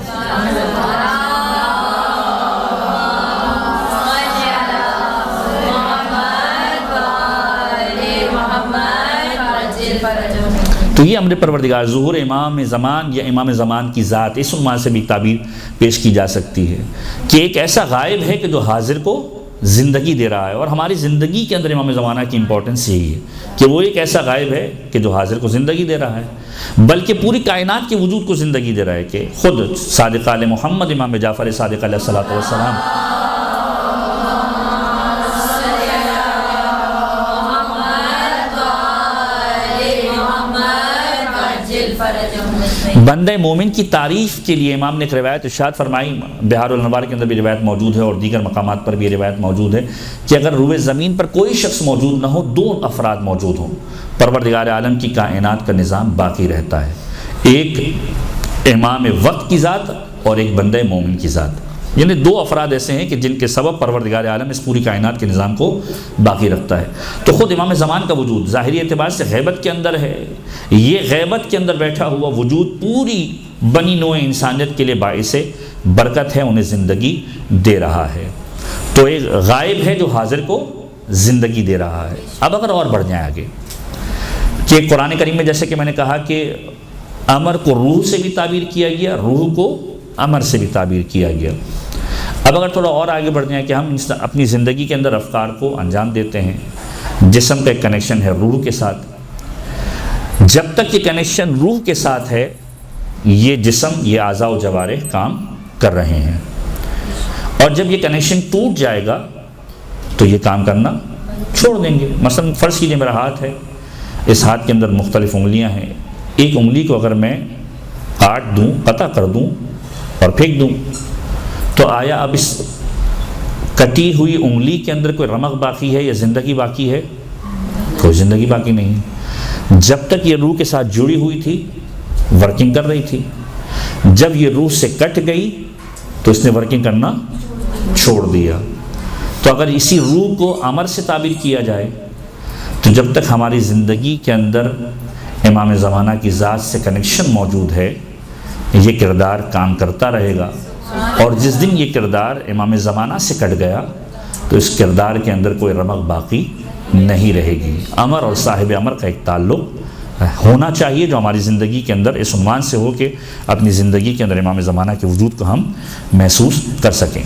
تو یہ امر پروردگار ظہور امام زمان یا امام زمان کی ذات، اس عنوان سے بھی تعبیر پیش کی جا سکتی ہے کہ ایک ایسا غائب ہے کہ جو حاضر کو زندگی دے رہا ہے، اور ہماری زندگی کے اندر امام زمانہ کی امپورٹنس یہی ہے کہ وہ ایک ایسا غائب ہے کہ جو حاضر کو زندگی دے رہا ہے، بلکہ پوری کائنات کے وجود کو زندگی دے رہا ہے کہ خود صادق آل محمد امام جعفر صادق علیہ السلام بندہ مومن کی تعریف کے لیے امام نے ایک روایت ارشاد فرمائی، بہار الانوار کے اندر بھی روایت موجود ہے اور دیگر مقامات پر بھی روایت موجود ہے کہ اگر روئے زمین پر کوئی شخص موجود نہ ہو، دو افراد موجود ہوں، پروردگار عالم کی کائنات کا نظام باقی رہتا ہے، ایک امام وقت کی ذات اور ایک بندہ مومن کی ذات، یعنی دو افراد ایسے ہیں کہ جن کے سبب پروردگار عالم اس پوری کائنات کے نظام کو باقی رکھتا ہے۔ تو خود امام زمان کا وجود ظاہری اعتبار سے غیبت کے اندر ہے، یہ غیبت کے اندر بیٹھا ہوا وجود پوری بنی نوع انسانیت کے لیے باعث برکت ہے، انہیں زندگی دے رہا ہے۔ تو ایک غائب ہے جو حاضر کو زندگی دے رہا ہے۔ اب اگر اور بڑھ جائیں آگے کہ قرآن کریم میں جیسے کہ میں نے کہا کہ امر کو روح سے بھی تعبیر کیا گیا، روح کو امر سے بھی تعبیر کیا گیا۔ اب اگر تھوڑا اور آگے بڑھتے ہیں کہ ہم اپنی زندگی کے اندر افکار کو انجام دیتے ہیں، جسم کا ایک کنیکشن ہے روح کے ساتھ، جب تک یہ کنیکشن روح کے ساتھ ہے یہ جسم، یہ اعضاء و جوارح کام کر رہے ہیں، اور جب یہ کنیکشن ٹوٹ جائے گا تو یہ کام کرنا چھوڑ دیں گے۔ مثلا فرض کیجیے میرا ہاتھ ہے، اس ہاتھ کے اندر مختلف انگلیاں ہیں، ایک انگلی کو اگر میں کاٹ دوں، قطع کر دوں اور پھینک دوں تو آیا اب اس کٹی ہوئی انگلی کے اندر کوئی رمق باقی ہے یا زندگی باقی ہے؟ کوئی زندگی باقی نہیں۔ جب تک یہ روح کے ساتھ جڑی ہوئی تھی ورکنگ کر رہی تھی، جب یہ روح سے کٹ گئی تو اس نے ورکنگ کرنا چھوڑ دیا۔ تو اگر اسی روح کو امر سے تعبیر کیا جائے تو جب تک ہماری زندگی کے اندر امام زمانہ کی ذات سے کنیکشن موجود ہے یہ کردار کام کرتا رہے گا، اور جس دن یہ کردار امام زمانہ سے کٹ گیا تو اس کردار کے اندر کوئی رمق باقی نہیں رہے گی۔ امر اور صاحب امر کا ایک تعلق ہونا چاہیے جو ہماری زندگی کے اندر اس عنوان سے ہو کہ اپنی زندگی کے اندر امام زمانہ کے وجود کو ہم محسوس کر سکیں۔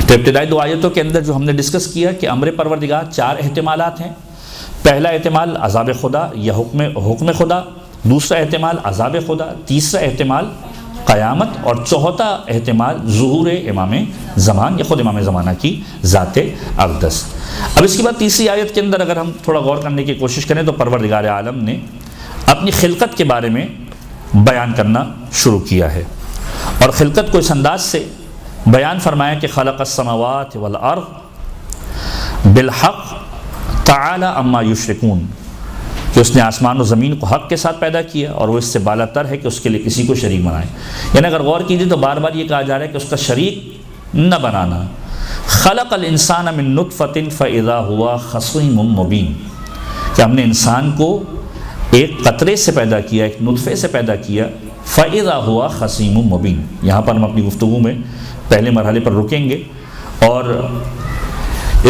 تو ابتدائی دو آیتوں کے اندر جو ہم نے ڈسکس کیا کہ امر پروردگار 4 احتمالات ہیں۔ پہلا احتمال عذاب خدا یا حکم خدا، دوسرا احتمال عذاب خدا، تیسرا احتمال قیامت، اور چوتھا احتمال ظہور امام زمان یا خود امام زمانہ کی ذات اقدس۔ اب اس کے بعد تیسری آیت کے اندر اگر ہم تھوڑا غور کرنے کی کوشش کریں تو پروردگار عالم نے اپنی خلقت کے بارے میں بیان کرنا شروع کیا ہے، اور خلقت کو اس انداز سے بیان فرمایا کہ خلق السماوات والارض بالحق تعالی عما یشرکون، کہ اس نے آسمان و زمین کو حق کے ساتھ پیدا کیا اور وہ اس سے بالا تر ہے کہ اس کے لیے کسی کو شریک بنائے۔ یعنی اگر غور کیجیے تو بار بار یہ کہا جا رہا ہے کہ اس کا شریک نہ بنانا۔ خلق الانسان من نطفۃ فاذا هو خصیم مبین، کہ ہم نے انسان کو ایک قطرے سے پیدا کیا، ایک نطفے سے پیدا کیا، فاذا هو خصیم مبین۔ یہاں پر ہم اپنی گفتگو میں پہلے مرحلے پر رکیں گے اور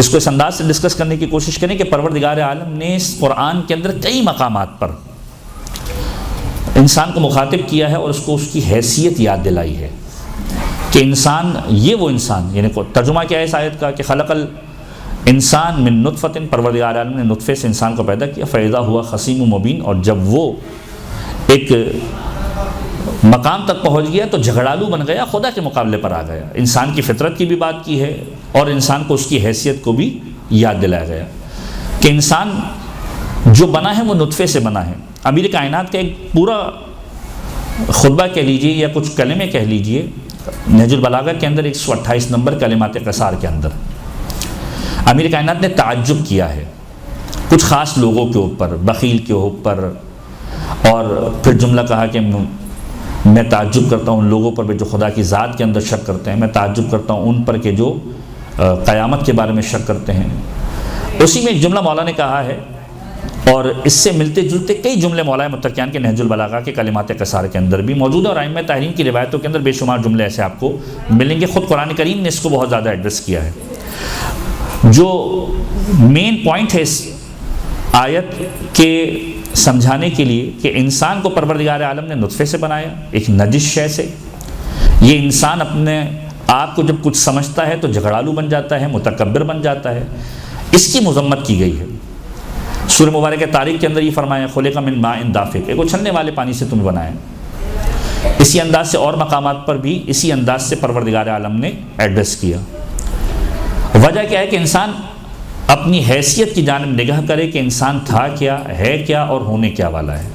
اس کو اس انداز سے ڈسکس کرنے کی کوشش کریں کہ پروردگار عالم نے اس قرآن کے اندر کئی مقامات پر انسان کو مخاطب کیا ہے اور اس کو اس کی حیثیت یاد دلائی ہے کہ انسان، یہ وہ انسان، یعنی ترجمہ کیا ہے اس آیت کا کہ خلق الانسان من نطفۃ، پروردگار عالم نے نطفے سے انسان کو پیدا کیا، فاذا ہوا خصیم مبین، اور جب وہ ایک مقام تک پہنچ گیا تو جھگڑالو بن گیا، خدا کے مقابلے پر آ گیا۔ انسان کی فطرت کی بھی بات کی ہے اور انسان کو اس کی حیثیت کو بھی یاد دلایا گیا کہ انسان جو بنا ہے وہ نطفے سے بنا ہے۔ امیر کائنات کا ایک پورا خطبہ کہہ لیجئے یا کچھ کلمے کہہ لیجئے نہج البلاغہ کے اندر 128 نمبر کلمات قصار کے اندر امیر کائنات نے تعجب کیا ہے کچھ خاص لوگوں کے اوپر، بخیل کے اوپر، اور پھر جملہ کہا کہ میں تعجب کرتا ہوں ان لوگوں پر جو خدا کی ذات کے اندر شک کرتے ہیں، میں تعجب کرتا ہوں ان پر کہ جو قیامت کے بارے میں شک کرتے ہیں۔ اسی میں ایک جملہ مولا نے کہا ہے، اور اس سے ملتے جلتے کئی جملے مولا متقیان کے نہج البلاغہ کے کلمات قصار کے اندر بھی موجود ہیں، اور ائمہ تحریم کی روایتوں کے اندر بے شمار جملے ایسے آپ کو ملیں گے۔ خود قرآن کریم نے اس کو بہت زیادہ ایڈریس کیا ہے۔ جو مین پوائنٹ ہے اس آیت کے سمجھانے کے لیے کہ انسان کو پروردگار عالم نے نطفے سے بنایا، ایک نجس شے سے۔ یہ انسان اپنے آپ کو جب کچھ سمجھتا ہے تو جھگڑالو بن جاتا ہے، متکبر بن جاتا ہے، اس کی مذمت کی گئی ہے۔ سورہ مبارکہ طارق کے اندر یہ فرمایا خلق من ماء دافق، ایک اچھلنے والے پانی سے تمہیں بنایا۔ اسی انداز سے اور مقامات پر بھی اسی انداز سے پروردگار عالم نے ایڈریس کیا۔ وجہ کیا ہے کہ انسان اپنی حیثیت کی جانب نگاہ کرے کہ انسان تھا کیا، ہے کیا اور ہونے کیا والا ہے۔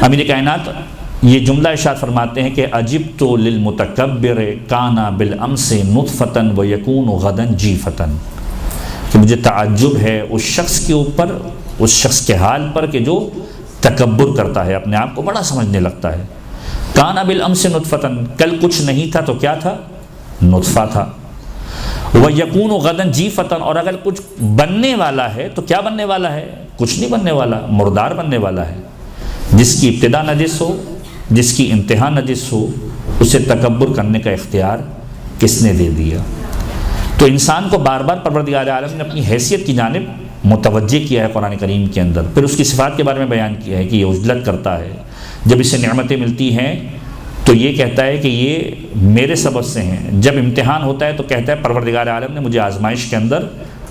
امیر کائنات یہ جملہ ارشاد فرماتے ہیں کہ عجبت للمتکبر کان بالامس نطفۃ ویکون غدا جیفۃ، کہ مجھے تعجب ہے اس شخص کے اوپر، اس شخص کے حال پر کہ جو تکبر کرتا ہے، اپنے آپ کو بڑا سمجھنے لگتا ہے۔ کان بالامس نطفۃ، کل کچھ نہیں تھا تو کیا تھا؟ نطفہ تھا۔ وَيَكُونُ غَدًا جِيفَةً، اور اگر کچھ بننے والا ہے تو کیا بننے والا ہے؟ کچھ نہیں بننے والا، مردار بننے والا ہے۔ جس کی ابتدا نجس ہو، جس کی انتہا نجس ہو، اسے تکبر کرنے کا اختیار کس نے دے دیا؟ تو انسان کو بار بار پروردگار عالم نے اپنی حیثیت کی جانب متوجہ کیا ہے قرآن کریم کے اندر، پھر اس کی صفات کے بارے میں بیان کیا ہے کہ یہ عجلت کرتا ہے، جب اسے نعمتیں ملتی ہیں تو یہ کہتا ہے کہ یہ میرے سبب سے ہیں. جب امتحان ہوتا ہے تو کہتا ہے پروردگار عالم نے مجھے آزمائش کے اندر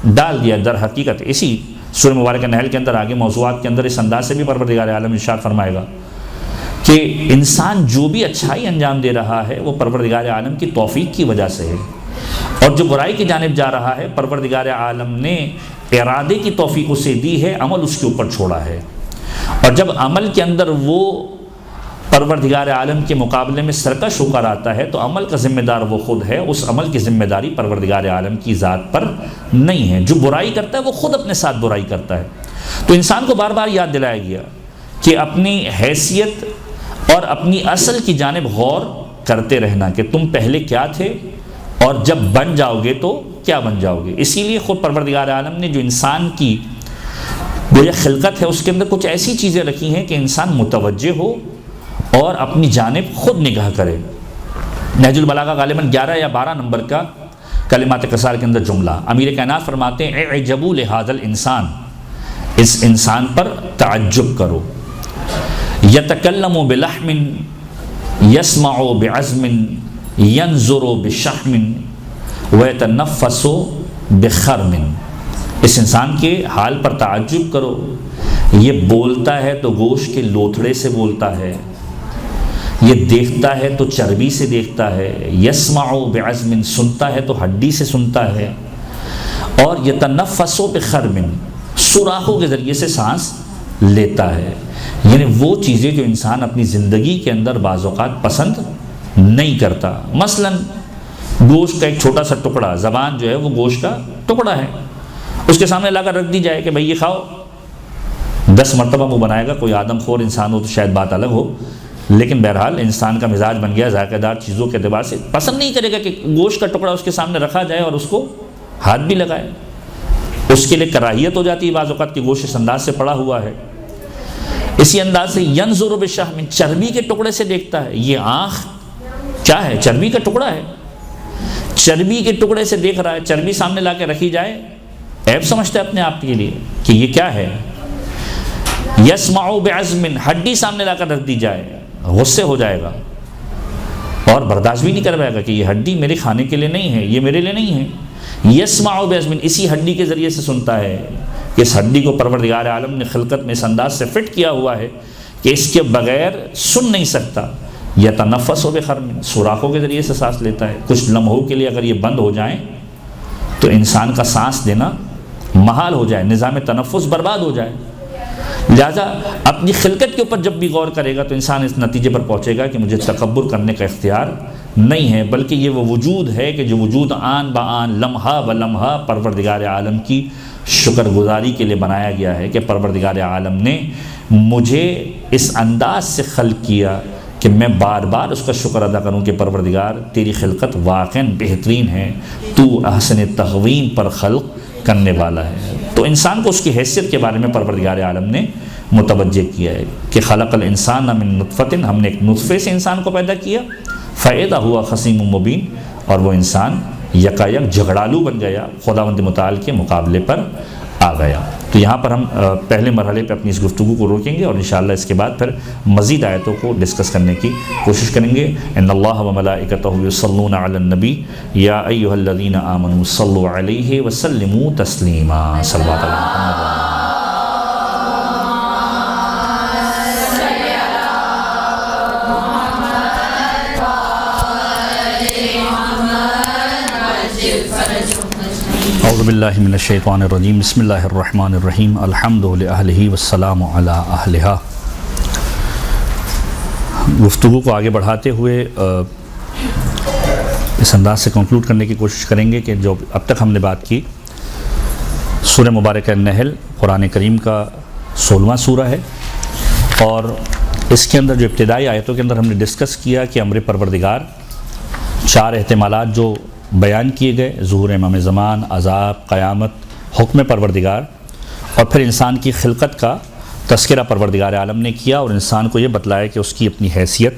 ڈال دیا. در حقیقت اسی سورہ مبارکہ نحل کے اندر آگے موضوعات کے اندر اس انداز سے بھی پروردگار عالم ارشاد فرمائے گا کہ انسان جو بھی اچھائی انجام دے رہا ہے وہ پروردگار عالم کی توفیق کی وجہ سے ہے، اور جو برائی کی جانب جا رہا ہے پروردگار عالم نے ارادے کی توفیق اسے دی ہے، عمل اس کے اوپر چھوڑا ہے. اور جب عمل کے اندر وہ پروردگار عالم کے مقابلے میں سرکش ہو کر آتا ہے تو عمل کا ذمہ دار وہ خود ہے، اس عمل کی ذمہ داری پروردگار عالم کی ذات پر نہیں ہے. جو برائی کرتا ہے وہ خود اپنے ساتھ برائی کرتا ہے. تو انسان کو بار بار یاد دلایا گیا کہ اپنی حیثیت اور اپنی اصل کی جانب غور کرتے رہنا کہ تم پہلے کیا تھے اور جب بن جاؤ گے تو کیا بن جاؤ گے. اسی لیے خود پروردگار عالم نے جو انسان کی گویا خلقت ہے اس کے اندر کچھ ایسی چیزیں رکھی ہیں کہ انسان متوجہ ہو اور اپنی جانب خود نگاہ کرے. نہج البلاغہ غالباً 11 یا 12 نمبر کا کلمات قصار کے اندر جملہ امیر کائنات فرماتے ہیں اعجبوا لہذا الانسان، اس انسان پر تعجب کرو. یتکلم بلحم یسمع بعزم ینظر بشحم ویتنفس بخرم. اس انسان کے حال پر تعجب کرو، یہ بولتا ہے تو گوشت کے لوتھڑے سے بولتا ہے، یہ دیکھتا ہے تو چربی سے دیکھتا ہے، یسمع بعزم سنتا ہے تو ہڈی سے سنتا ہے، اور یتنفس بخرم سوراخوں کے ذریعے سے سانس لیتا ہے. یعنی وہ چیزیں جو انسان اپنی زندگی کے اندر بعض اوقات پسند نہیں کرتا. مثلا گوشت کا ایک چھوٹا سا ٹکڑا، زبان جو ہے وہ گوشت کا ٹکڑا ہے، اس کے سامنے لا کر رکھ دی جائے کہ بھئی یہ کھاؤ، 10 مرتبہ وہ بنائے گا. کوئی آدم خور انسان ہو تو شاید بات الگ ہو، لیکن بہرحال انسان کا مزاج بن گیا ذائقہ دار چیزوں کے اعتبار سے پسند نہیں کرے گا کہ گوشت کا ٹکڑا اس کے سامنے رکھا جائے اور اس کو ہاتھ بھی لگائے. اس کے لیے کراہیت ہو جاتی ہے بعض اوقات کہ گوشت اس انداز سے پڑا ہوا ہے. اسی انداز سے ینظر بشحم چربی کے ٹکڑے سے دیکھتا ہے. یہ آنکھ کیا ہے؟ چربی کا ٹکڑا ہے، چربی کے ٹکڑے سے دیکھ رہا ہے. چربی سامنے لا کے رکھی جائے عیب سمجھتا ہے اپنے آپ کے لیے کہ یہ کیا ہے. یسمع بعزم ہڈی سامنے لا کر رکھ دی جائے غصے ہو جائے گا اور برداشت بھی نہیں کر پائے گا کہ یہ ہڈی میرے کھانے کے لیے نہیں ہے، یہ میرے لیے نہیں ہے. یسمع بعزم اسی ہڈی کے ذریعے سے سنتا ہے کہ اس ہڈی کو پروردگار عالم نے خلقت میں اس انداز سے فٹ کیا ہوا ہے کہ اس کے بغیر سن نہیں سکتا. یتنفس بخرم سوراخوں کے ذریعے سے سانس لیتا ہے. کچھ لمحوں کے لیے اگر یہ بند ہو جائیں تو انسان کا سانس دینا محال ہو جائے، نظام تنفس برباد ہو جائے. لہذا اپنی خلقت کے اوپر جب بھی غور کرے گا تو انسان اس نتیجے پر پہنچے گا کہ مجھے تکبر کرنے کا اختیار نہیں ہے، بلکہ یہ وہ وجود ہے کہ جو وجود آن بآن لمحہ بلمحہ پروردگار عالم کی شکر گزاری کے لیے بنایا گیا ہے کہ پروردگار عالم نے مجھے اس انداز سے خلق کیا کہ میں بار بار اس کا شکر ادا کروں کہ پروردگار تیری خلقت واقعاً بہترین ہے، تو احسن تقویم پر خلق کرنے والا ہے. تو انسان کو اس کی حیثیت کے بارے میں پروردگار عالم نے متوجہ کیا ہے کہ خلق الانسان من نطفۃ، ہم نے ایک نطفے سے انسان کو پیدا کیا، فاذا ہوا خصیم مبین، اور وہ انسان یکایک جھگڑالو بن گیا، خداوند متعال کے مقابلے پر آ گیا. تو یہاں پر ہم پہلے مرحلے پہ اپنی اس گفتگو کو روکیں گے اور انشاءاللہ اس کے بعد پھر مزید آیتوں کو ڈسکس کرنے کی کوشش کریں گے. ان اللہ و ملائکتہ یصلون علی النبی یا ایھا الذین آمنوا صلوا علیہ وسلموا تسلیما. صلوات علی محمد. اعوذ باللہ من الشیطان الرجیم. بسم اللہ الرحمن الرحیم. الحمد للہ والسلام علی اہلہا. گفتگو کو آگے بڑھاتے ہوئے اس انداز سے کنکلوڈ کرنے کی کوشش کریں گے کہ جو اب تک ہم نے بات کی سورہ مبارکہ نحل قرآن کریم کا 16واں سورہ ہے، اور اس کے اندر جو ابتدائی آیتوں کے اندر ہم نے ڈسکس کیا کہ امر پروردگار 4 احتمالات جو بیان کیے گئے، ظہور امام زمان، عذاب، قیامت، حکم پروردگار، اور پھر انسان کی خلقت کا تذکرہ پروردگار عالم نے کیا اور انسان کو یہ بتلایا کہ اس کی اپنی حیثیت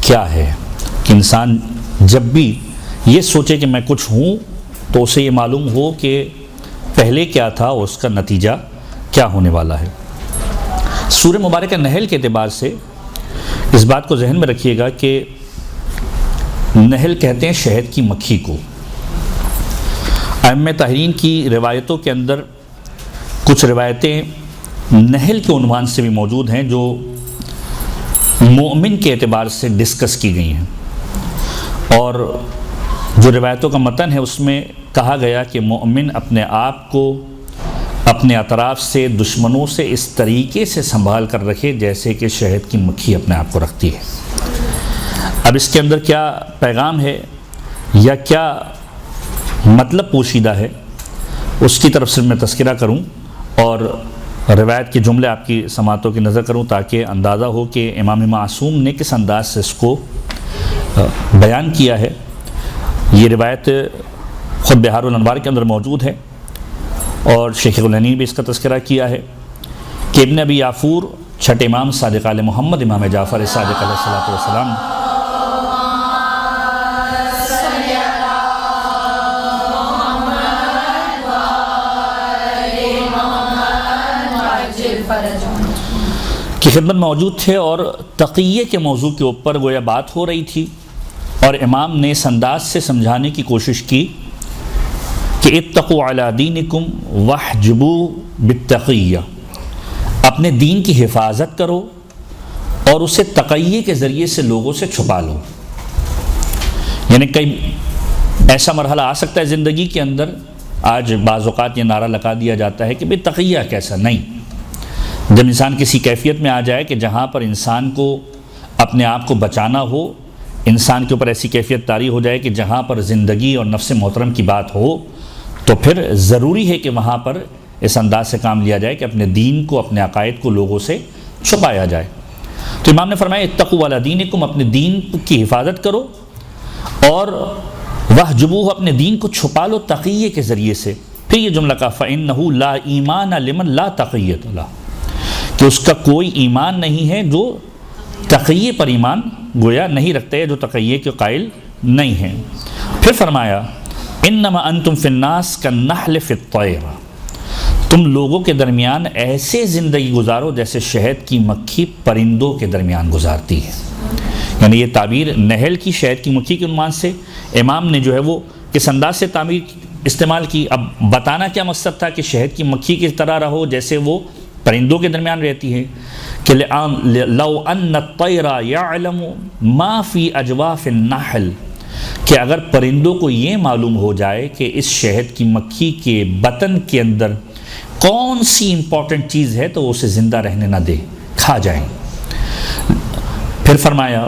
کیا ہے، کہ انسان جب بھی یہ سوچے کہ میں کچھ ہوں تو اسے یہ معلوم ہو کہ پہلے کیا تھا اور اس کا نتیجہ کیا ہونے والا ہے. سورہ مبارکہ نحل کے اعتبار سے اس بات کو ذہن میں رکھیے گا کہ نحل کہتے ہیں شہد کی مکھی کو۔ ائمہ طاہرین کی روایتوں کے اندر کچھ روایتیں نحل کے عنوان سے بھی موجود ہیں جو مومن کے اعتبار سے ڈسکس کی گئی ہیں، اور جو روایتوں کا متن ہے اس میں کہا گیا کہ مومن اپنے آپ کو اپنے اطراف سے دشمنوں سے اس طریقے سے سنبھال کر رکھے جیسے کہ شہد کی مکھی اپنے آپ کو رکھتی ہے۔ اب اس کے اندر کیا پیغام ہے یا کیا مطلب پوشیدہ ہے اس کی طرف سے میں تذکرہ کروں اور روایت کے جملے آپ کی سماعتوں کی نظر کروں تاکہ اندازہ ہو کہ امام معصوم نے کس انداز سے اس کو بیان کیا ہے۔ یہ روایت خود بہار الانوار کے اندر موجود ہے اور شیخ الہنی بھی اس کا تذکرہ کیا ہے کہ ابن ابی یافور چھٹے امام صادق آل محمد امام جعفر صادق علیہ الصلوۃ والسلام کی خدمت موجود تھے اور تقیے کے موضوع کے اوپر گویا بات ہو رہی تھی، اور امام نے اس انداز سے سمجھانے کی کوشش کی کہ اتقوا علی دینکم واحجبوا بالتقیہ، اپنے دین کی حفاظت کرو اور اسے تقیے کے ذریعے سے لوگوں سے چھپا لو۔ یعنی کئی ایسا مرحلہ آ سکتا ہے زندگی کے اندر، آج بعض اوقات یہ نعرہ لگا دیا جاتا ہے کہ بھئی تقیہ کیسا، نہیں، جب انسان کسی کیفیت میں آ جائے کہ جہاں پر انسان کو اپنے آپ کو بچانا ہو، انسان کے اوپر ایسی کیفیت طاری ہو جائے کہ جہاں پر زندگی اور نفس محترم کی بات ہو، تو پھر ضروری ہے کہ وہاں پر اس انداز سے کام لیا جائے کہ اپنے دین کو، اپنے عقائد کو لوگوں سے چھپایا جائے۔ تو امام نے فرمایا اتقوا علی دینکم، اپنے دین کی حفاظت کرو اور واحجبوہ، اپنے دین کو چھپا لو تقیے کے ذریعے سے۔ پھر یہ جملہ کہا فإنہ لا ایمان لمن لا تقیۃ لہ، کہ اس کا کوئی ایمان نہیں ہے جو تقیے پر ایمان گویا نہیں رکھتے، جو تقیے کے قائل نہیں ہیں۔ پھر فرمایا انما انتم فی الناس کالنحل فی الطیر، تم لوگوں کے درمیان ایسے زندگی گزارو جیسے شہد کی مکھی پرندوں کے درمیان گزارتی ہے۔ یعنی یہ تعبیر نحل کی، شہد کی مکھی کے عنوان سے امام نے جو ہے وہ کس انداز سے تعبیر استعمال کی۔ اب بتانا کیا مقصد تھا کہ شہد کی مکھی کی طرح رہو جیسے وہ پرندوں کے درمیان رہتی ہے، کہ لو ان الطیر یعلم ما فی اجواف النحل، کہ اگر پرندوں کو یہ معلوم ہو جائے کہ اس شہد کی مکھی کے بطن کے اندر کون سی امپورٹنٹ چیز ہے تو وہ اسے زندہ رہنے نہ دے، کھا جائیں۔ پھر فرمایا،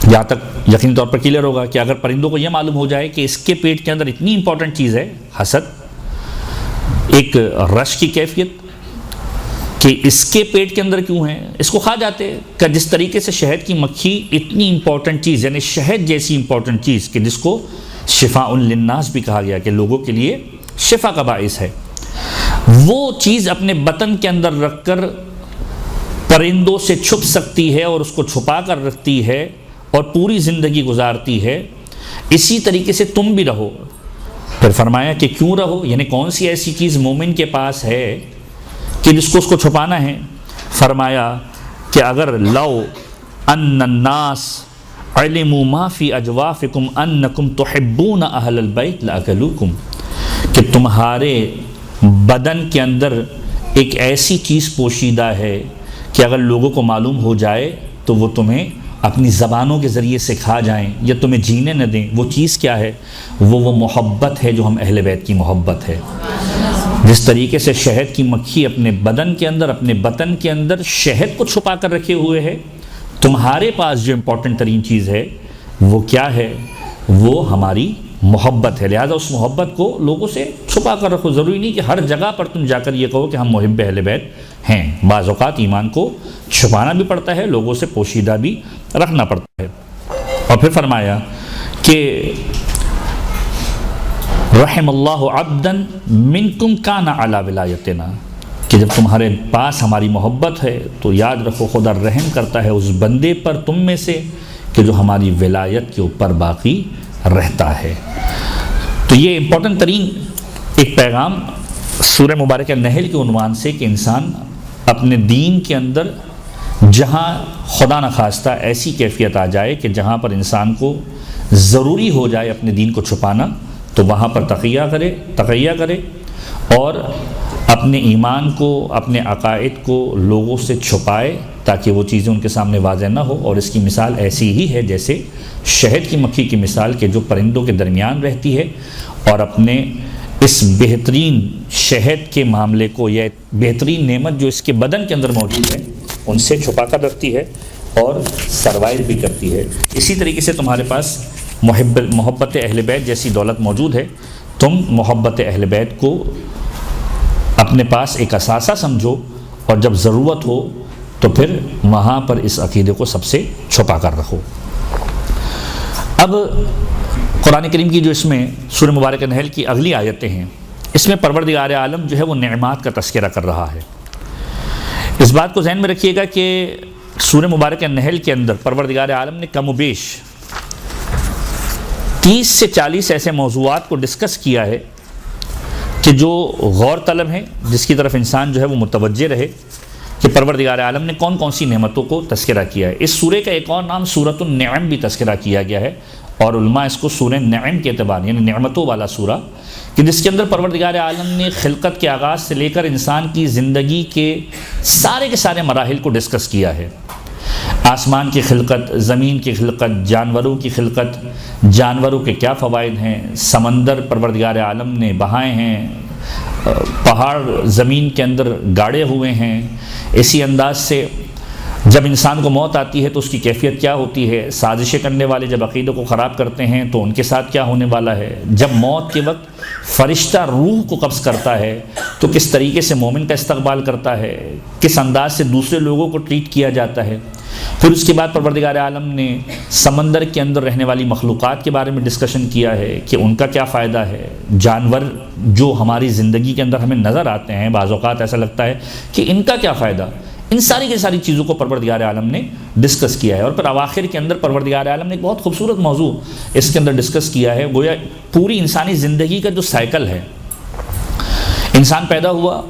یہاں تک یقینی طور پر کلیئر ہوگا کہ اگر پرندوں کو یہ معلوم ہو جائے کہ اس کے پیٹ کے اندر اتنی امپورٹنٹ چیز ہے، حسد، ایک رش کی کیفیت، کہ اس کے پیٹ کے اندر کیوں ہے، اس کو کھا جاتے، کہ جس طریقے سے شہد کی مکھی اتنی امپورٹنٹ چیز، یعنی شہد جیسی امپورٹنٹ چیز کہ جس کو شفاء للناس بھی کہا گیا کہ لوگوں کے لیے شفا کا باعث ہے، وہ چیز اپنے بطن کے اندر رکھ کر پرندوں سے چھپ سکتی ہے اور اس کو چھپا کر رکھتی ہے اور پوری زندگی گزارتی ہے، اسی طریقے سے تم بھی رہو۔ پھر فرمایا کہ کیوں رہو، یعنی کون سی ایسی چیز مومن کے پاس ہے کہ جس کو اس کو چھپانا ہے۔ فرمایا کہ اگر لو ان الناس علموا ما فی اجوافکم انکم تحبون اہل البیت لاکلوکم، کہ تمہارے بدن کے اندر ایک ایسی چیز پوشیدہ ہے کہ اگر لوگوں کو معلوم ہو جائے تو وہ تمہیں اپنی زبانوں کے ذریعے سے کھا جائیں یا تمہیں جینے نہ دیں۔ وہ چیز کیا ہے؟ وہ محبت ہے جو ہم اہل بیت کی محبت ہے۔ جس طریقے سے شہد کی مکھی اپنے بدن کے اندر، اپنے بطن کے اندر شہد کو چھپا کر رکھے ہوئے ہے، تمہارے پاس جو امپورٹنٹ ترین چیز ہے وہ کیا ہے؟ وہ ہماری محبت ہے۔ لہذا اس محبت کو لوگوں سے چھپا کر رکھو۔ ضروری نہیں کہ ہر جگہ پر تم جا کر یہ کہو کہ ہم محب اہل بیت ہیں، بعض اوقات ایمان کو چھپانا بھی پڑتا ہے، لوگوں سے پوشیدہ بھی رکھنا پڑتا ہے۔ اور پھر فرمایا کہ رحم اللہ عبدا منکم کان علی ولایتنا، کہ جب تمہارے پاس ہماری محبت ہے تو یاد رکھو خدا رحم کرتا ہے اس بندے پر تم میں سے کہ جو ہماری ولایت کے اوپر باقی رہتا ہے۔ تو یہ امپورٹنٹ ترین ایک پیغام سورہ مبارکہ نحل کے عنوان سے کہ انسان اپنے دین کے اندر جہاں خدا نخواستہ ایسی کیفیت آ جائے کہ جہاں پر انسان کو ضروری ہو جائے اپنے دین کو چھپانا تو وہاں پر تقیہ کرے اور اپنے ایمان کو، اپنے عقائد کو لوگوں سے چھپائے تاکہ وہ چیزیں ان کے سامنے واضح نہ ہو۔ اور اس کی مثال ایسی ہی ہے جیسے شہد کی مکھی کی مثال کہ جو پرندوں کے درمیان رہتی ہے اور اپنے اس بہترین شہد کے معاملے کو یا بہترین نعمت جو اس کے بدن کے اندر موجود ہے ان سے چھپا کر رکھتی ہے اور سروائیو بھی کرتی ہے۔ اسی طریقے سے تمہارے پاس محبت اہل بیت جیسی دولت موجود ہے، تم محبت اہل بیت کو اپنے پاس ایک اثاثہ سمجھو اور جب ضرورت ہو تو پھر وہاں پر اس عقیدے کو سب سے چھپا کر رکھو۔ اب قرآن کریم کی جو اس میں سورہ مبارکہ نحل کی اگلی آیتیں ہیں، اس میں پروردگار عالم جو ہے وہ نعمات کا تذکرہ کر رہا ہے۔ اس بات کو ذہن میں رکھیے گا کہ سورہ مبارکہ نحل کے اندر پروردگار عالم نے کم و بیش 30 سے 40 ایسے موضوعات کو ڈسکس کیا ہے کہ جو غور طلب ہیں، جس کی طرف انسان جو ہے وہ متوجہ رہے کہ پروردگار عالم نے کون کون سی نعمتوں کو تذکرہ کیا ہے۔ اس سورہ کا ایک اور نام سورۃ النعم بھی تذکرہ کیا گیا ہے اور علماء اس کو سورہ نعم کے اعتبار یعنی نعمتوں والا سورہ، کہ جس کے اندر پروردگار عالم نے خلقت کے آغاز سے لے کر انسان کی زندگی کے سارے مراحل کو ڈسکس کیا ہے۔ آسمان کی خلقت، زمین کی خلقت، جانوروں کی خلقت، جانوروں کے کیا فوائد ہیں، سمندر پروردگار عالم نے بہائے ہیں، پہاڑ زمین کے اندر گاڑے ہوئے ہیں، اسی انداز سے جب انسان کو موت آتی ہے تو اس کی کیفیت کیا ہوتی ہے، سازشیں کرنے والے جب عقیدے کو خراب کرتے ہیں تو ان کے ساتھ کیا ہونے والا ہے، جب موت کے وقت فرشتہ روح کو قبض کرتا ہے تو کس طریقے سے مومن کا استقبال کرتا ہے، کس انداز سے دوسرے لوگوں کو ٹریٹ کیا جاتا ہے۔ پھر اس کے بعد پروردگار عالم نے سمندر کے اندر رہنے والی مخلوقات کے بارے میں ڈسکشن کیا ہے کہ ان کا کیا فائدہ ہے۔ جانور جو ہماری زندگی کے اندر ہمیں نظر آتے ہیں، بعض اوقات ایسا لگتا ہے کہ ان کا کیا فائدہ، ان ساری کی ساری چیزوں کو پروردگار عالم نے ڈسکس کیا ہے۔ اور پھر اواخر کے اندر پروردگار عالم نے ایک بہت خوبصورت موضوع اس کے اندر ڈسکس کیا ہے، گویا پوری انسانی زندگی کا جو سائیکل ہے، انسان پیدا ہوا،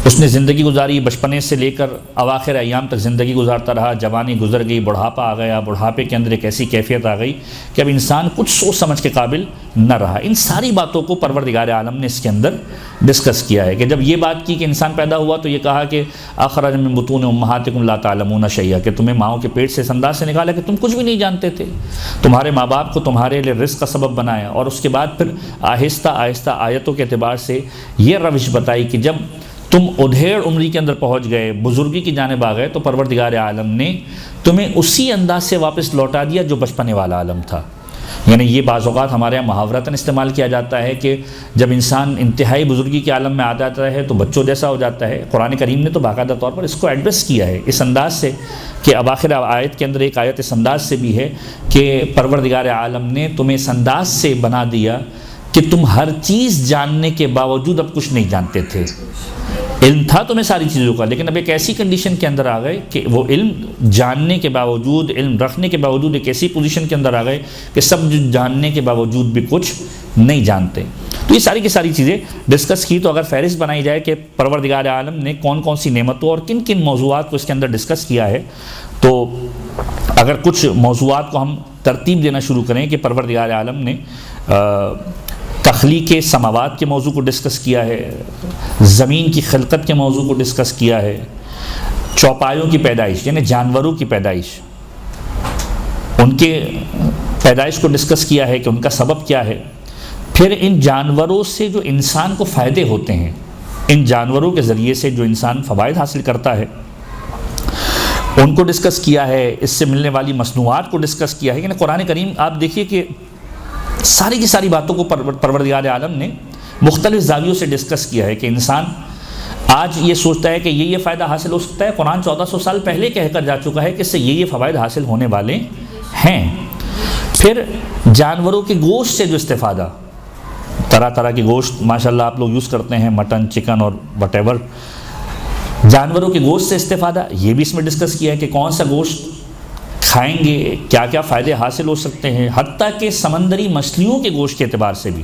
اس نے زندگی گزاری، بچپنے سے لے کر اواخر ایام تک زندگی گزارتا رہا، جوانی گزر گئی، بڑھاپا آ گیا، بڑھاپے کے اندر ایک ایسی کیفیت آ گئی کہ اب انسان کچھ سوچ سمجھ کے قابل نہ رہا۔ ان ساری باتوں کو پروردگار عالم نے اس کے اندر ڈسکس کیا ہے کہ جب یہ بات کی کہ انسان پیدا ہوا تو یہ کہا کہ اخرج من بطون امہاتکم لا تعلمون شیئا، کہ تمہیں ماؤں کے پیٹ سے اس انداز سے نکالا کہ تم کچھ بھی نہیں جانتے تھے، تمہارے ماں باپ کو تمہارے لیے رزق کا سبب بنایا، اور اس کے بعد پھر آہستہ آہستہ آیتوں کے اعتبار سے یہ روش بتائی کہ جب تم ادھیڑ عمری کے اندر پہنچ گئے، بزرگی کی جانب آ گئے، تو پروردگار عالم نے تمہیں اسی انداز سے واپس لوٹا دیا جو بچپنے والا عالم تھا۔ یعنی یہ بعض اوقات ہمارے یہاں محاورتاً استعمال کیا جاتا ہے کہ جب انسان انتہائی بزرگی کے عالم میں آ جاتا ہے تو بچوں جیسا ہو جاتا ہے۔ قرآن کریم نے تو باقاعدہ طور پر اس کو ایڈریس کیا ہے اس انداز سے کہ اب آخر آیت کے اندر ایک آیت اس انداز سے بھی ہے کہ پروردگار عالم نے تمہیں اس انداز سے بنا دیا کہ تم ہر چیز جاننے کے باوجود اب کچھ نہیں جانتے تھے۔ علم تھا تمہیں ساری چیزوں کا، لیکن اب ایک ایسی کنڈیشن کے اندر آ گئے کہ وہ علم جاننے کے باوجود، علم رکھنے کے باوجود ایک ایسی پوزیشن کے اندر آ گئے کہ سب جاننے کے باوجود بھی کچھ نہیں جانتے۔ تو یہ ساری کی ساری چیزیں ڈسکس کی۔ تو اگر فہرست بنائی جائے کہ پروردگار عالم نے کون کون سی نعمتوں اور کن کن موضوعات کو اس کے اندر ڈسکس کیا ہے، تو اگر کچھ موضوعات کو ہم ترتیب دینا شروع کریں کہ پروردگار عالم نے تخلیق سماوات کے موضوع کو ڈسکس کیا ہے، زمین کی خلقت کے موضوع کو ڈسکس کیا ہے، چوپایوں کی پیدائش یعنی جانوروں کی پیدائش، ان کے پیدائش کو ڈسکس کیا ہے کہ ان کا سبب کیا ہے، پھر ان جانوروں سے جو انسان کو فائدے ہوتے ہیں، ان جانوروں کے ذریعے سے جو انسان فوائد حاصل کرتا ہے ان کو ڈسکس کیا ہے، اس سے ملنے والی مصنوعات کو ڈسکس کیا ہے۔ یعنی قرآن کریم آپ دیکھیے کہ ساری کی ساری باتوں کو پروردگار عالم نے مختلف زاویوں سے ڈسکس کیا ہے کہ انسان آج یہ سوچتا ہے کہ یہ فائدہ حاصل ہو سکتا ہے، قرآن 1400 سال پہلے کہہ کر جا چکا ہے کہ اس سے یہ فوائد حاصل ہونے والے ہیں۔ پھر جانوروں کے گوشت سے جو استفادہ، طرح طرح کے گوشت ماشاءاللہ آپ لوگ یوز کرتے ہیں، مٹن، چکن اور وٹ ایور، جانوروں کے گوشت سے استفادہ یہ بھی اس میں ڈسکس کیا ہے کہ کون سا گوشت کھائیں گے کیا کیا فائدے حاصل ہو سکتے ہیں، حتیٰ کہ سمندری مچھلیوں کے گوشت کے اعتبار سے بھی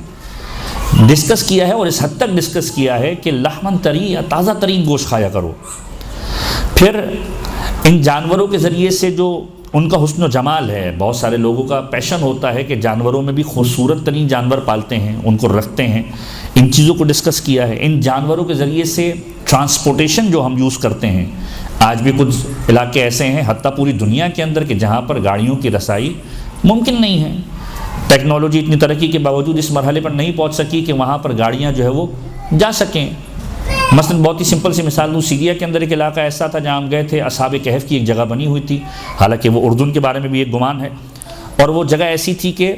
ڈسکس کیا ہے، اور اس حد تک ڈسکس کیا ہے کہ لحمن طری یا تازہ ترین گوشت کھایا کرو۔ پھر ان جانوروں کے ذریعے سے جو ان کا حسن و جمال ہے، بہت سارے لوگوں کا پیشن ہوتا ہے کہ جانوروں میں بھی خوبصورت ترین جانور پالتے ہیں، ان کو رکھتے ہیں، ان چیزوں کو ڈسکس کیا ہے۔ ان جانوروں کے ذریعے سے ٹرانسپورٹیشن جو ہم یوز کرتے ہیں، آج بھی کچھ علاقے ایسے ہیں حتیٰ پوری دنیا کے اندر کہ جہاں پر گاڑیوں کی رسائی ممکن نہیں ہے، ٹیکنالوجی اتنی ترقی کے باوجود اس مرحلے پر نہیں پہنچ سکی کہ وہاں پر گاڑیاں جو ہے وہ جا سکیں۔ مثلا بہت ہی سمپل سی مثال دوں، سیریا کے اندر ایک علاقہ ایسا تھا جہاں ہم گئے تھے، اصحاب کہف کی ایک جگہ بنی ہوئی تھی، حالانکہ وہ اردن کے بارے میں بھی ایک گمان ہے، اور وہ جگہ ایسی تھی کہ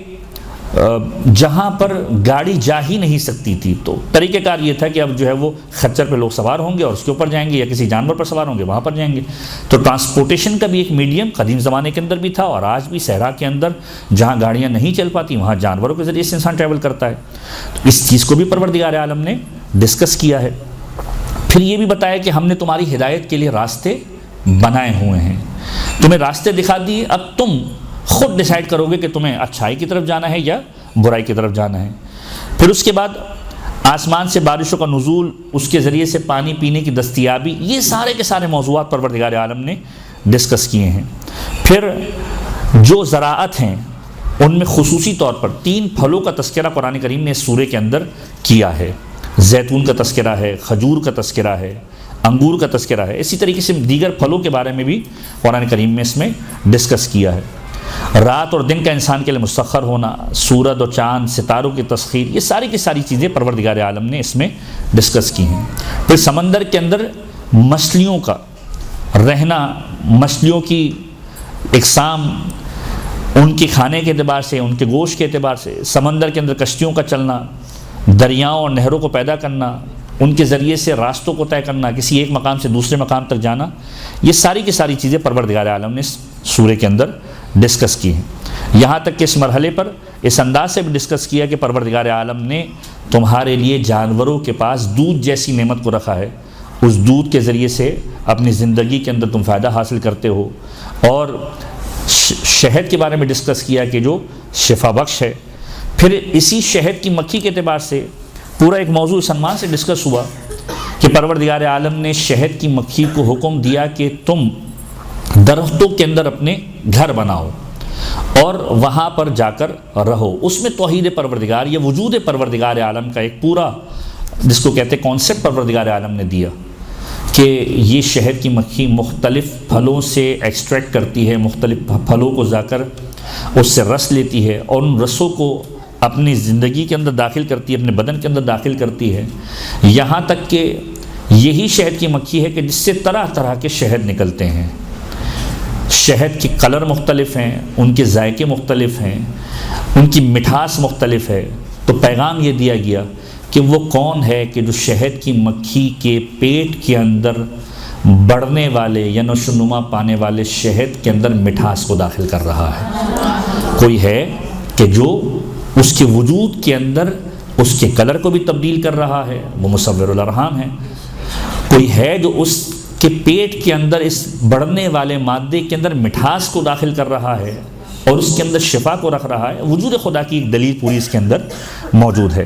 جہاں پر گاڑی جا ہی نہیں سکتی تھی۔ تو طریقہ کار یہ تھا کہ اب جو ہے وہ خچر پہ لوگ سوار ہوں گے اور اس کے اوپر جائیں گے، یا کسی جانور پر سوار ہوں گے وہاں پر جائیں گے۔ تو ٹرانسپورٹیشن کا بھی ایک میڈیم قدیم زمانے کے اندر بھی تھا، اور آج بھی صحرا کے اندر جہاں گاڑیاں نہیں چل پاتی وہاں جانوروں کے ذریعے سے انسان ٹریول کرتا ہے۔ تو اس چیز کو بھی پروردگار عالم نے ڈسکس کیا ہے۔ پھر یہ بھی بتایا کہ ہم نے تمہاری ہدایت کے لیے راستے بنائے ہوئے ہیں، تمہیں راستے دکھا دیے، اب تم خود ڈیسائیڈ کرو گے کہ تمہیں اچھائی کی طرف جانا ہے یا برائی کی طرف جانا ہے۔ پھر اس کے بعد آسمان سے بارشوں کا نزول، اس کے ذریعے سے پانی پینے کی دستیابی، یہ سارے کے سارے موضوعات پروردگار عالم نے ڈسکس کیے ہیں۔ پھر جو زراعت ہیں ان میں خصوصی طور پر 3 پھلوں کا تذکرہ قرآن کریم نے اس سورے کے اندر کیا ہے۔ زیتون کا تذکرہ ہے، کھجور کا تذکرہ ہے، انگور کا تذکرہ ہے، اسی طریقے سے دیگر پھلوں کے بارے میں بھی قرآن کریم میں اس میں ڈسکس کیا ہے۔ رات اور دن کا انسان کے لیے مسخر ہونا، سورج اور چاند، ستاروں کی تسخیر، یہ ساری کی ساری چیزیں پروردگار عالم نے اس میں ڈسکس کی ہیں۔ پھر سمندر کے اندر مچھلیوں کا رہنا، مچھلیوں کی اقسام، ان کے کھانے کے اعتبار سے، ان کے گوشت کے اعتبار سے، سمندر کے اندر کشتیوں کا چلنا، دریاؤں اور نہروں کو پیدا کرنا، ان کے ذریعے سے راستوں کو طے کرنا، کسی ایک مقام سے دوسرے مقام تک جانا، یہ ساری کی ساری چیزیں پروردگار عالم نے اس سورے کے اندر ڈسکس کی ہیں۔ یہاں تک کہ اس مرحلے پر اس انداز سے بھی ڈسکس کیا کہ پروردگار عالم نے تمہارے لیے جانوروں کے پاس دودھ جیسی نعمت کو رکھا ہے، اس دودھ کے ذریعے سے اپنی زندگی کے اندر تم فائدہ حاصل کرتے ہو، اور شہد کے بارے میں ڈسکس کیا کہ جو شفا بخش ہے۔ پھر اسی شہد کی مکھی کے اعتبار سے پورا ایک موضوع اس عنوان سے ڈسکس ہوا کہ پروردگار عالم نے شہد کی مکھی کو حکم دیا کہ تم درختوں کے اندر اپنے گھر بناؤ اور وہاں پر جا کر رہو۔ اس میں توحید پروردگار یا وجود پروردگار عالم کا ایک پورا، جس کو کہتے ہیں کانسیپٹ، پروردگار عالم نے دیا کہ یہ شہد کی مکھی مختلف پھلوں سے ایکسٹریکٹ کرتی ہے، مختلف پھلوں کو جا کر اس سے رس لیتی ہے اور ان رسوں کو اپنی زندگی کے اندر داخل کرتی ہے، اپنے بدن کے اندر داخل کرتی ہے، یہاں تک کہ یہی شہد کی مکھی ہے کہ جس سے طرح طرح کے شہد نکلتے ہیں۔ شہد کے کلر مختلف ہیں، ان کے ذائقے مختلف ہیں، ان کی مٹھاس مختلف ہے۔ تو پیغام یہ دیا گیا کہ وہ کون ہے کہ جو شہد کی مکھی کے پیٹ کے اندر بڑھنے والے یا نشو و نما پانے والے شہد کے اندر مٹھاس کو داخل کر رہا ہے۔ کوئی ہے کہ جو اس کے وجود کے اندر اس کے کلر کو بھی تبدیل کر رہا ہے، وہ مصور الارحام ہے۔ کوئی ہے جو اس کے پیٹ کے اندر اس بڑھنے والے مادے کے اندر مٹھاس کو داخل کر رہا ہے اور اس کے اندر شفا کو رکھ رہا ہے۔ وجود خدا کی ایک دلیل پوری اس کے اندر موجود ہے۔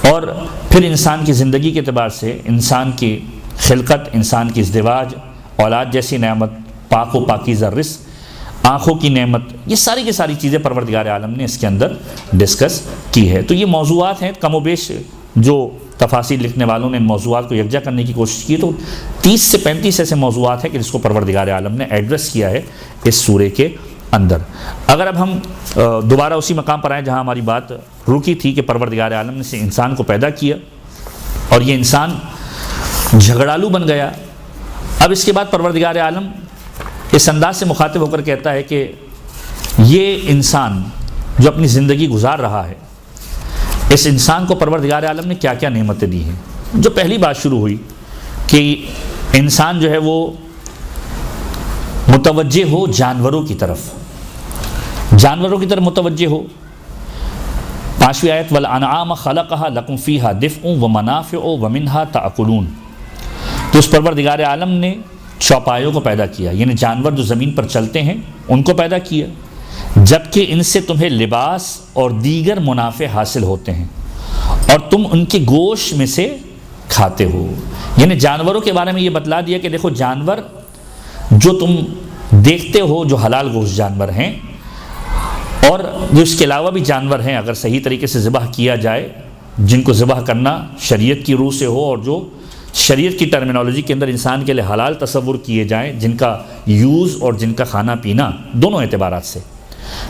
اور پھر انسان کی زندگی کے اعتبار سے انسان کی خلقت، انسان کی ازدواج، اولاد جیسی نعمت، پاک و پاکیزہ رزق، آنکھوں کی نعمت، یہ ساری کی ساری چیزیں پروردگار عالم نے اس کے اندر ڈسکس کی ہے۔ تو یہ موضوعات ہیں، کم و بیش جو تفاصیل لکھنے والوں نے ان موضوعات کو یکجا کرنے کی کوشش کی، تو 30 سے 35 ایسے موضوعات ہیں کہ جس کو پروردگار عالم نے ایڈریس کیا ہے اس سورے کے اندر۔ اگر اب ہم دوبارہ اسی مقام پر آئیں جہاں ہماری بات رکی تھی کہ پروردگار عالم نے سے انسان کو پیدا کیا اور یہ انسان جھگڑالو بن گیا، اب اس کے بعد پروردگار عالم اس انداز سے مخاطب ہو کر کہتا ہے کہ یہ انسان جو اپنی زندگی گزار رہا ہے، اس انسان کو پروردگار عالم نے کیا کیا نعمتیں دی ہیں۔ جو پہلی بات شروع ہوئی کہ انسان جو ہے وہ متوجہ ہو جانوروں کی طرف متوجہ ہو۔ 5ویں آیت وَالْأَنْعَامَ خَلَقَهَا لَكُمْ فِيهَا دِفْءٌ وَمَنَافِعُ وَمِنْهَا تَأْكُلُونَ۔ تو اس پروردگار عالم نے چوپایوں کو پیدا کیا، یعنی جانور جو زمین پر چلتے ہیں ان کو پیدا کیا، جبکہ ان سے تمہیں لباس اور دیگر منافع حاصل ہوتے ہیں اور تم ان کے گوشت میں سے کھاتے ہو۔ یعنی جانوروں کے بارے میں یہ بتلا دیا کہ دیکھو جانور جو تم دیکھتے ہو جو حلال گوشت جانور ہیں، اور جو اس کے علاوہ بھی جانور ہیں اگر صحیح طریقے سے ذبح کیا جائے، جن کو ذبح کرنا شریعت کی روح سے ہو اور جو شریعت کی ٹرمینالوجی کے اندر انسان کے لیے حلال تصور کیے جائیں، جن کا یوز اور جن کا کھانا پینا دونوں اعتبارات سے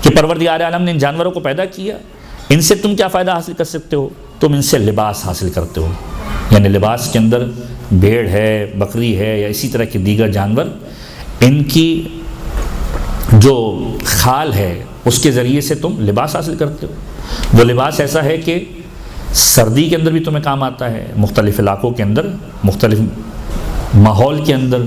کہ پروردگار عالم نے ان جانوروں کو پیدا کیا، ان سے تم کیا فائدہ حاصل کر سکتے ہو؟ تم ان سے لباس حاصل کرتے ہو، یعنی لباس کے اندر بھیڑ ہے، بکری ہے یا اسی طرح کے دیگر جانور، ان کی جو کھال ہے اس کے ذریعے سے تم لباس حاصل کرتے ہو۔ وہ لباس ایسا ہے کہ سردی کے اندر بھی تمہیں کام آتا ہے، مختلف علاقوں کے اندر، مختلف ماحول کے اندر،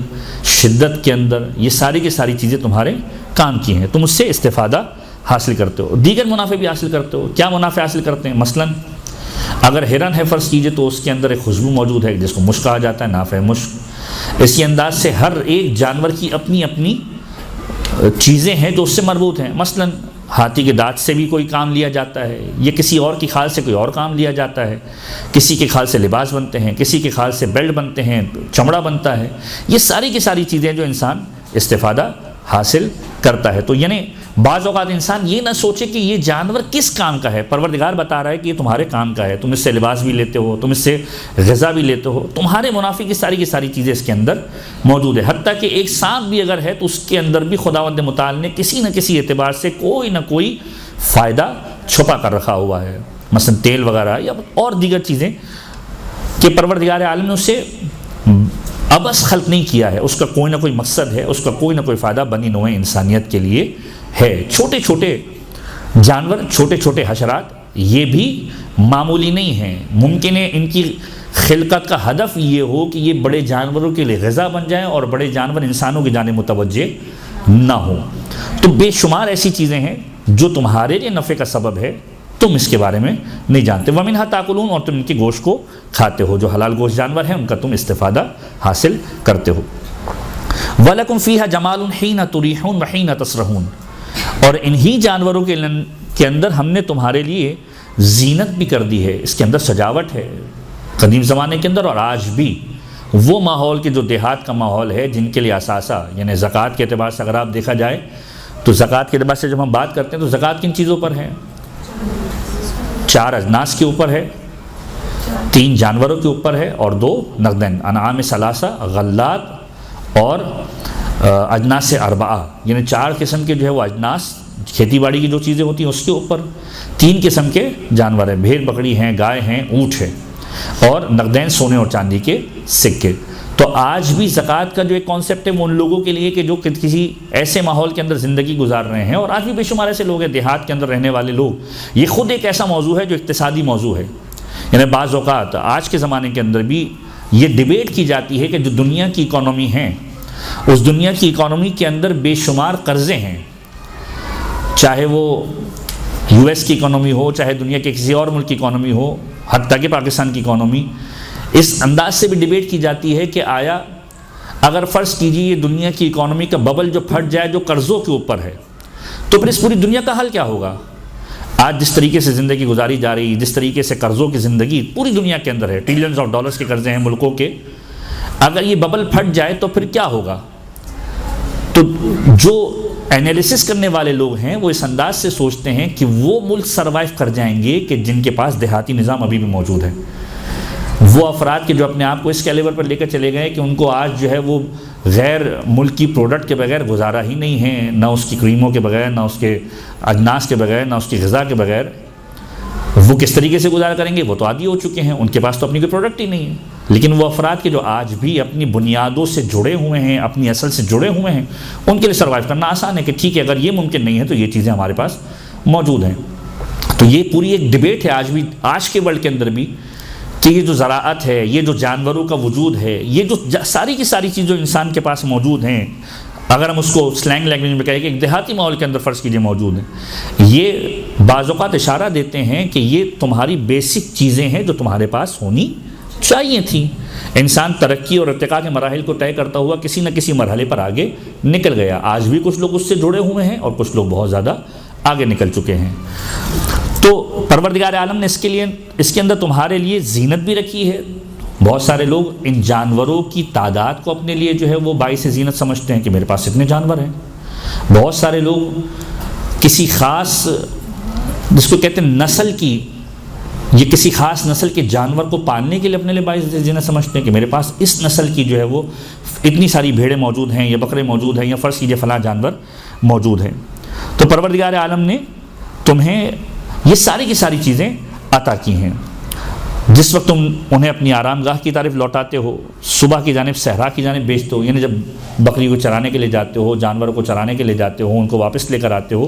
شدت کے اندر، یہ ساری کی ساری چیزیں تمہارے کام کی ہیں، تم اس سے استفادہ حاصل کرتے ہو۔ دیگر منافع بھی حاصل کرتے ہو۔ کیا منافع حاصل کرتے ہیں؟ مثلا اگر ہرن ہے فرض کیجئے تو اس کے اندر ایک خوشبو موجود ہے جس کو مشک کہا جاتا ہے، نافع مشک۔ اسی انداز سے ہر ایک جانور کی اپنی اپنی چیزیں ہیں جو اس سے مربوط ہیں۔ مثلا ہاتھی کے دانت سے بھی کوئی کام لیا جاتا ہے، یا کسی اور کی کھال سے کوئی اور کام لیا جاتا ہے، کسی کے کھال سے لباس بنتے ہیں، کسی کے کھال سے بیلٹ بنتے ہیں، چمڑا بنتا ہے، یہ ساری کی ساری چیزیں جو انسان استفادہ حاصل کرتا ہے۔ تو یعنی بعض اوقات انسان یہ نہ سوچے کہ یہ جانور کس کام کا ہے، پروردگار بتا رہا ہے کہ یہ تمہارے کام کا ہے، تم اس سے لباس بھی لیتے ہو، تم اس سے غذا بھی لیتے ہو، تمہارے منافع کی ساری چیزیں اس کے اندر موجود ہے۔ حتیٰ کہ ایک سانپ بھی اگر ہے تو اس کے اندر بھی خداوند متعال نے کسی نہ کسی اعتبار سے کوئی نہ کوئی فائدہ چھپا کر رکھا ہوا ہے، مثلا تیل وغیرہ یا اور دیگر چیزیں کہ پروردگار عالم نے اسے ابس خلق نہیں کیا ہے، اس کا کوئی نہ کوئی مقصد ہے، اس کا کوئی نہ کوئی فائدہ بنی نوع انسانیت کے لیے ہے۔ چھوٹے چھوٹے جانور، چھوٹے چھوٹے حشرات یہ بھی معمولی نہیں ہیں، ممکن ہے ان کی خلقت کا ہدف یہ ہو کہ یہ بڑے جانوروں کے لیے غذا بن جائیں اور بڑے جانور انسانوں کی جانب متوجہ نہ ہوں۔ تو بے شمار ایسی چیزیں ہیں جو تمہارے لیے نفع کا سبب ہے، تم اس کے بارے میں نہیں جانتے۔ وَمِنْهَا تَأْكُلُونَ، اور تم ان کی گوشت کو کھاتے ہو، جو حلال گوشت جانور ہیں ان کا تم استفادہ حاصل کرتے ہو۔ وَلَكُمْ فِيهَا جَمَالٌ حِينَ تُرِيحُونَ وَحِينَ تَسْرَحُونَ، اور انہی جانوروں کے اندر ہم نے تمہارے لیے زینت بھی کر دی ہے، اس کے اندر سجاوٹ ہے۔ قدیم زمانے کے اندر اور آج بھی وہ ماحول کے جو دیہات کا ماحول ہے، جن کے لیے اثاثہ یعنی زکوٰۃ کے اعتبار سے اگر آپ دیکھا جائے تو زکوٰۃ کے اعتبار سے جب ہم بات کرتے ہیں تو زکوٰۃ کن چیزوں پر ہے؟ 4 اجناس کے اوپر ہے، 3 جانوروں کے اوپر ہے اور 2 نقدین، انعام ثلاثہ، غلات اور اجناس 4، یعنی 4 قسم کے جو ہے وہ اجناس، کھیتی باڑی کی جو چیزیں ہوتی ہیں اس کے اوپر، 3 قسم کے جانور ہیں، بھیڑ بکری ہیں، گائے ہیں، اونٹ ہے، اور نقدین سونے اور چاندی کے سکے۔ تو آج بھی زکوٰۃ کا جو ایک کانسیپٹ ہے وہ ان لوگوں کے لیے کہ جو کسی ایسے ماحول کے اندر زندگی گزار رہے ہیں، اور آج بھی بے شمار ایسے لوگ ہیں دیہات کے اندر رہنے والے لوگ، یہ خود ایک ایسا موضوع ہے جو اقتصادی موضوع ہے۔ یعنی بعض اوقات آج کے زمانے کے اندر بھی یہ ڈیبیٹ کی جاتی ہے کہ جو دنیا کی اکانومی ہے، اس دنیا کی اکانومی کے اندر بے شمار قرضے ہیں، چاہے وہ یو ایس کی اکانومی ہو، چاہے دنیا کے کسی اور ملک کی اکانومی ہو، حتیٰ کہ پاکستان کی اکانومی، اس انداز سے بھی ڈیبیٹ کی جاتی ہے کہ آیا اگر فرض کیجیے یہ دنیا کی اکانومی کا ببل جو پھٹ جائے جو قرضوں کے اوپر ہے، تو پھر اس پوری دنیا کا حل کیا ہوگا؟ آج جس طریقے سے زندگی گزاری جا رہی، جس طریقے سے قرضوں کی زندگی پوری دنیا کے اندر ہے، ٹریلینز آف ڈالرز کے قرضے ہیں ملکوں کے، اگر یہ ببل پھٹ جائے تو پھر کیا ہوگا؟ تو جو انالیسس کرنے والے لوگ ہیں وہ اس انداز سے سوچتے ہیں کہ وہ ملک سروائیو کر جائیں گے کہ جن کے پاس دیہاتی نظام ابھی بھی موجود ہے، وہ افراد کے جو اپنے آپ کو اس کیلیبر پر لے کر چلے گئے کہ ان کو آج جو ہے وہ غیر ملکی پروڈکٹ کے بغیر گزارا ہی نہیں ہے، نہ اس کی کریموں کے بغیر، نہ اس کے اجناس کے بغیر، نہ اس کی غذا کے بغیر، وہ کس طریقے سے گزارا کریں گے؟ وہ تو عادی ہو چکے ہیں، ان کے پاس تو اپنی کوئی پروڈکٹ ہی نہیں ہے۔ لیکن وہ افراد کے جو آج بھی اپنی بنیادوں سے جڑے ہوئے ہیں، اپنی اصل سے جڑے ہوئے ہیں، ان کے لیے سروائیو کرنا آسان ہے کہ ٹھیک ہے اگر یہ ممکن نہیں ہے تو یہ چیزیں ہمارے پاس موجود ہیں۔ تو یہ پوری ایک ڈیبیٹ ہے آج بھی، آج کے ورلڈ کے اندر بھی، کہ یہ جو زراعت ہے، یہ جو جانوروں کا وجود ہے، یہ جو ساری کی ساری چیز جو انسان کے پاس موجود ہیں، اگر ہم اس کو سلینگ لینگویج میں کہیں کہ ایک دیہاتی ماحول کے اندر فرض کیجئے موجود ہیں، یہ بعض اوقات اشارہ دیتے ہیں کہ یہ تمہاری بیسک چیزیں ہیں جو تمہارے پاس ہونی چاہیے تھیں۔ انسان ترقی اور ارتقاء کے مراحل کو طے کرتا ہوا کسی نہ کسی مرحلے پر آگے نکل گیا، آج بھی کچھ لوگ اس سے جڑے ہوئے ہیں اور کچھ لوگ بہت زیادہ آگے نکل چکے ہیں۔ تو پروردگار عالم نے اس کے اندر تمہارے لیے زینت بھی رکھی ہے، بہت سارے لوگ ان جانوروں کی تعداد کو اپنے لیے جو ہے وہ باعث زینت سمجھتے ہیں کہ میرے پاس اتنے جانور ہیں. بہت سارے لوگ کسی خاص جس کو کہتے ہیں نسل کی، یہ کسی خاص نسل کے جانور کو پالنے کے لیے اپنے لیے باعث زینت سمجھتے ہیں کہ میرے پاس اس نسل کی جو ہے وہ اتنی ساری بھیڑیں موجود ہیں یا بکرے موجود ہیں یا فرض کیجیے فلاں جانور موجود ہیں. تو پروردگار عالم نے تمہیں یہ ساری کی ساری چیزیں عطا کی ہیں. جس وقت تم انہیں اپنی آرام گاہ کی طرف لوٹاتے ہو، صبح کی جانب صحرا کی جانب بھیجتے ہو، یعنی جب بکری کو چرانے کے لیے جاتے ہو، جانوروں کو چرانے کے لیے جاتے ہو، ان کو واپس لے کر آتے ہو،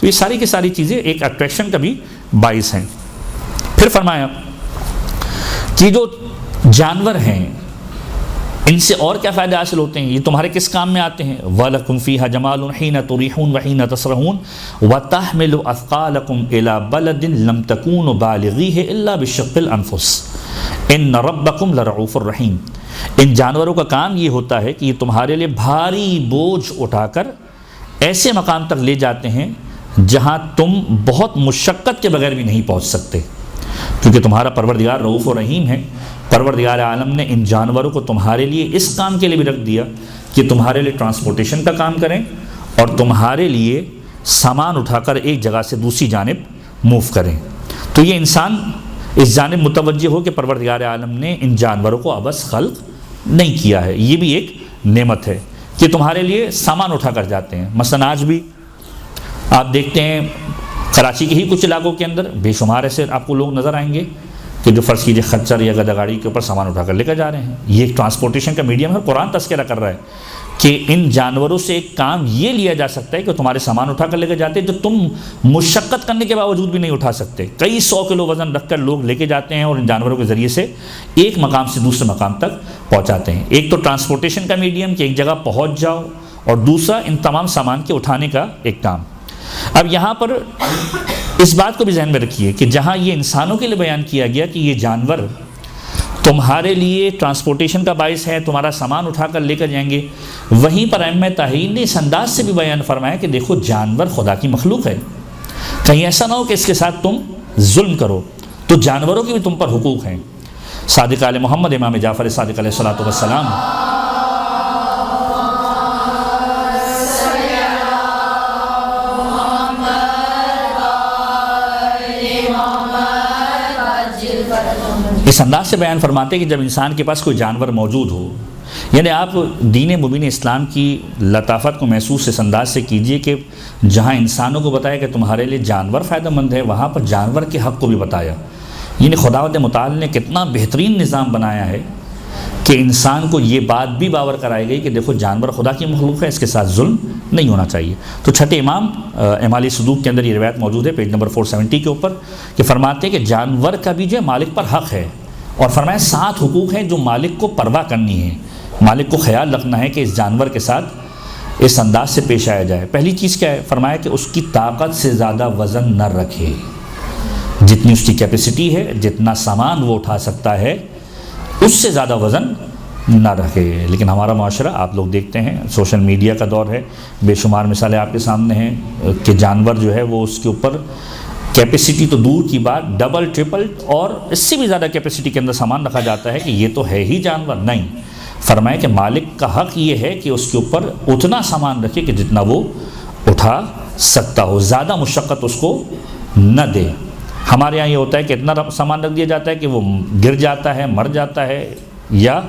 تو یہ ساری کی ساری چیزیں ایک اٹریکشن کا بھی باعث ہیں. پھر فرمایا کہ جو جانور ہیں ان سے اور کیا فائدہ حاصل ہوتے ہیں، یہ تمہارے کس کام میں آتے ہیں. وَلَكُمْ فِيهَا جَمَالٌ حِينَ تُرِيحُونَ وَحِينَ تَسْرَحُونَ وَتَحْمِلُ أَثْقَالَكُمْ إِلَى بَلَدٍ لَمْ تَكُونُوا بَالِغِيهِ إِلَّا بِشِقِّ الْأَنفُسِ إِنَّ رَبَّكُمْ لَرَءُوفٌ رَحِيمٌ. ان جانوروں کا کام یہ ہوتا ہے کہ یہ تمہارے لیے بھاری بوجھ اٹھا کر ایسے مقام تک لے جاتے ہیں جہاں تم بہت مشقت کے بغیر بھی نہیں پہنچ سکتے، کیونکہ تمہارا پروردگار رؤوف و رحیم ہے. پروردگار عالم نے ان جانوروں کو تمہارے لیے اس کام کے لیے بھی رکھ دیا کہ تمہارے لیے ٹرانسپورٹیشن کا کام کریں اور تمہارے لیے سامان اٹھا کر ایک جگہ سے دوسری جانب موو کریں. تو یہ انسان اس جانب متوجہ ہو کہ پروردگار عالم نے ان جانوروں کو عبث خلق نہیں کیا ہے، یہ بھی ایک نعمت ہے کہ تمہارے لیے سامان اٹھا کر جاتے ہیں. مثلا آج بھی آپ دیکھتے ہیں کراچی کے ہی کچھ علاقوں کے اندر بے شمار ایسے آپ کو لوگ نظر آئیں گے کہ جو فرض کیجیے خچر یا گدا گاڑی کے اوپر سامان اٹھا کر لے کر جا رہے ہیں. یہ ایک ٹرانسپورٹیشن کا میڈیم ہے. قرآن تذکرہ کر رہا ہے کہ ان جانوروں سے ایک کام یہ لیا جا سکتا ہے کہ تمہارے سامان اٹھا کر لے کر جاتے ہیں جو تم مشقت کرنے کے باوجود بھی نہیں اٹھا سکتے. کئی 100 کلو وزن رکھ کر لوگ لے کے جاتے ہیں اور ان جانوروں کے ذریعے سے ایک مقام سے دوسرے مقام تک پہنچاتے ہیں. ایک تو ٹرانسپورٹیشن کا میڈیم کہ ایک جگہ پہنچ جاؤ، اور دوسرا ان تمام سامان کے اٹھانے کا ایک کام. اب یہاں پر اس بات کو بھی ذہن میں رکھیے کہ جہاں یہ انسانوں کے لیے بیان کیا گیا کہ یہ جانور تمہارے لیے ٹرانسپورٹیشن کا باعث ہے، تمہارا سامان اٹھا کر لے کر جائیں گے، وہیں پر ائمہ طاہرین نے اس انداز سے بھی بیان فرمایا کہ دیکھو جانور خدا کی مخلوق ہے، کہیں ایسا نہ ہو کہ اس کے ساتھ تم ظلم کرو. تو جانوروں کے بھی تم پر حقوق ہیں. صادق آل محمد امام جعفر صادق علیہ الصلوۃ والسلام اس انداز سے بیان فرماتے ہیں کہ جب انسان کے پاس کوئی جانور موجود ہو، یعنی آپ دین مبین اسلام کی لطافت کو محسوس اس انداز سے کیجئے کہ جہاں انسانوں کو بتایا کہ تمہارے لیے جانور فائدہ مند ہے، وہاں پر جانور کے حق کو بھی بتایا. یعنی خداوند متعال نے کتنا بہترین نظام بنایا ہے کہ انسان کو یہ بات بھی باور کرائی گئی کہ دیکھو جانور خدا کی مخلوق ہے، اس کے ساتھ ظلم نہیں ہونا چاہیے. تو چھٹے امام اعمال صدوق کے اندر یہ روایت موجود ہے پیج نمبر 470 کے اوپر کہ فرماتے ہیں کہ جانور کا بھی جو مالک پر حق ہے، اور فرمایا 7 حقوق ہیں جو مالک کو پرواہ کرنی ہے، مالک کو خیال رکھنا ہے کہ اس جانور کے ساتھ اس انداز سے پیش آیا جائے. پہلی چیز کیا ہے؟ فرمایا کہ اس کی طاقت سے زیادہ وزن نہ رکھے، جتنی اس کی کیپیسٹی ہے، جتنا سامان وہ اٹھا سکتا ہے اس سے زیادہ وزن نہ رکھے. لیکن ہمارا معاشرہ آپ لوگ دیکھتے ہیں سوشل میڈیا کا دور ہے، بے شمار مثالیں آپ کے سامنے ہیں کہ جانور جو ہے وہ اس کے اوپر کیپیسٹی تو دور کی بات ڈبل ٹرپل اور اس سے بھی زیادہ کیپیسٹی کے اندر سامان رکھا جاتا ہے کہ یہ تو ہے ہی جانور. نہیں، فرمایا کہ مالک کا حق یہ ہے کہ اس کے اوپر اتنا سامان رکھے کہ جتنا وہ اٹھا سکتا ہو، زیادہ مشقت اس کو نہ دے. ہمارے یہاں یہ ہوتا ہے کہ اتنا سامان رکھ دیا جاتا ہے کہ وہ گر جاتا ہے، مر جاتا ہے، یا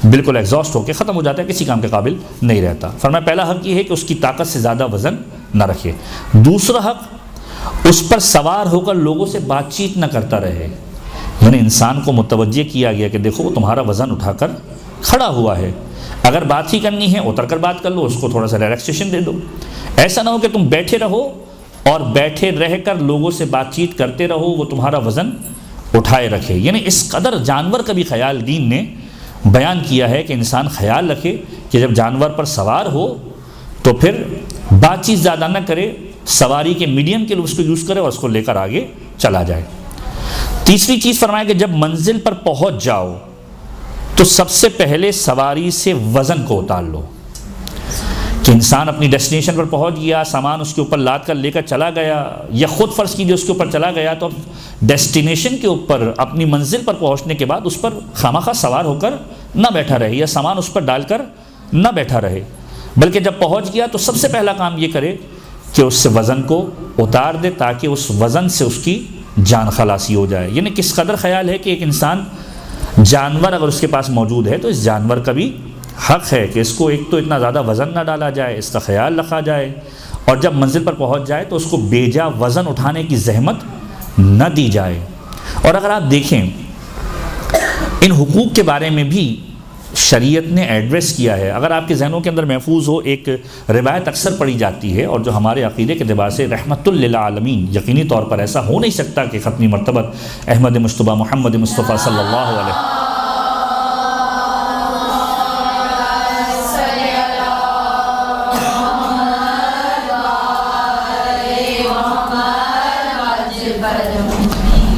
بالکل ایگزاسٹ ہو کے ختم ہو جاتا ہے، کسی کام کے قابل نہیں رہتا. فرمایا پہلا حق یہ ہے کہ اس کی طاقت سے زیادہ وزن نہ رکھے. دوسرا حق اس پر سوار ہو کر لوگوں سے بات چیت نہ کرتا رہے. یعنی انسان کو متوجہ کیا گیا کہ دیکھو وہ تمہارا وزن اٹھا کر کھڑا ہوا ہے، اگر بات ہی کرنی ہے اتر کر بات کر لو، اس کو تھوڑا سا ریلیکسیشن دے دو. ایسا نہ ہو کہ تم بیٹھے رہو اور بیٹھے رہ کر لوگوں سے بات چیت کرتے رہو، وہ تمہارا وزن اٹھائے رکھے. یعنی اس قدر جانور کا بھی خیال دین نے بیان کیا ہے کہ انسان خیال رکھے کہ جب جانور پر سوار ہو تو پھر بات چیت زیادہ نہ کرے، سواری کے میڈیم کے لیے اس کو یوز کرے اور اس کو لے کر آگے چلا جائے. تیسری چیز فرمایا کہ جب منزل پر پہنچ جاؤ تو سب سے پہلے سواری سے وزن کو اتار لو. کہ انسان اپنی ڈیسٹینیشن پر پہنچ گیا، سامان اس کے اوپر لاد کر لے کر چلا گیا، یا خود فرض کیجیے اس کے اوپر چلا گیا، تو ڈیسٹینیشن کے اوپر اپنی منزل پر پہنچنے کے بعد اس پر خامخواہ سوار ہو کر نہ بیٹھا رہے، یا سامان اس پر ڈال کر نہ بیٹھا رہے، بلکہ جب پہنچ گیا تو سب سے پہلا کام یہ کرے کہ اس سے وزن کو اتار دے، تاکہ اس وزن سے اس کی جان خلاصی ہو جائے۔ یعنی کس قدر خیال ہے کہ ایک انسان، جانور اگر اس کے پاس موجود ہے تو اس جانور کا بھی حق ہے کہ اس کو ایک تو اتنا زیادہ وزن نہ ڈالا جائے، اس کا خیال رکھا جائے، اور جب منزل پر پہنچ جائے تو اس کو بے جا وزن اٹھانے کی زحمت نہ دی جائے۔ اور اگر آپ دیکھیں ان حقوق کے بارے میں بھی شریعت نے ایڈریس کیا ہے۔ اگر آپ کے ذہنوں کے اندر محفوظ ہو، ایک روایت اکثر پڑھی جاتی ہے اور جو ہمارے عقیدے کے اعتبار سے رحمت للعالمین، یقینی طور پر ایسا ہو نہیں سکتا کہ ختمی مرتبت احمد مجتبیٰ محمد مصطفیٰ صلی اللہ علیہ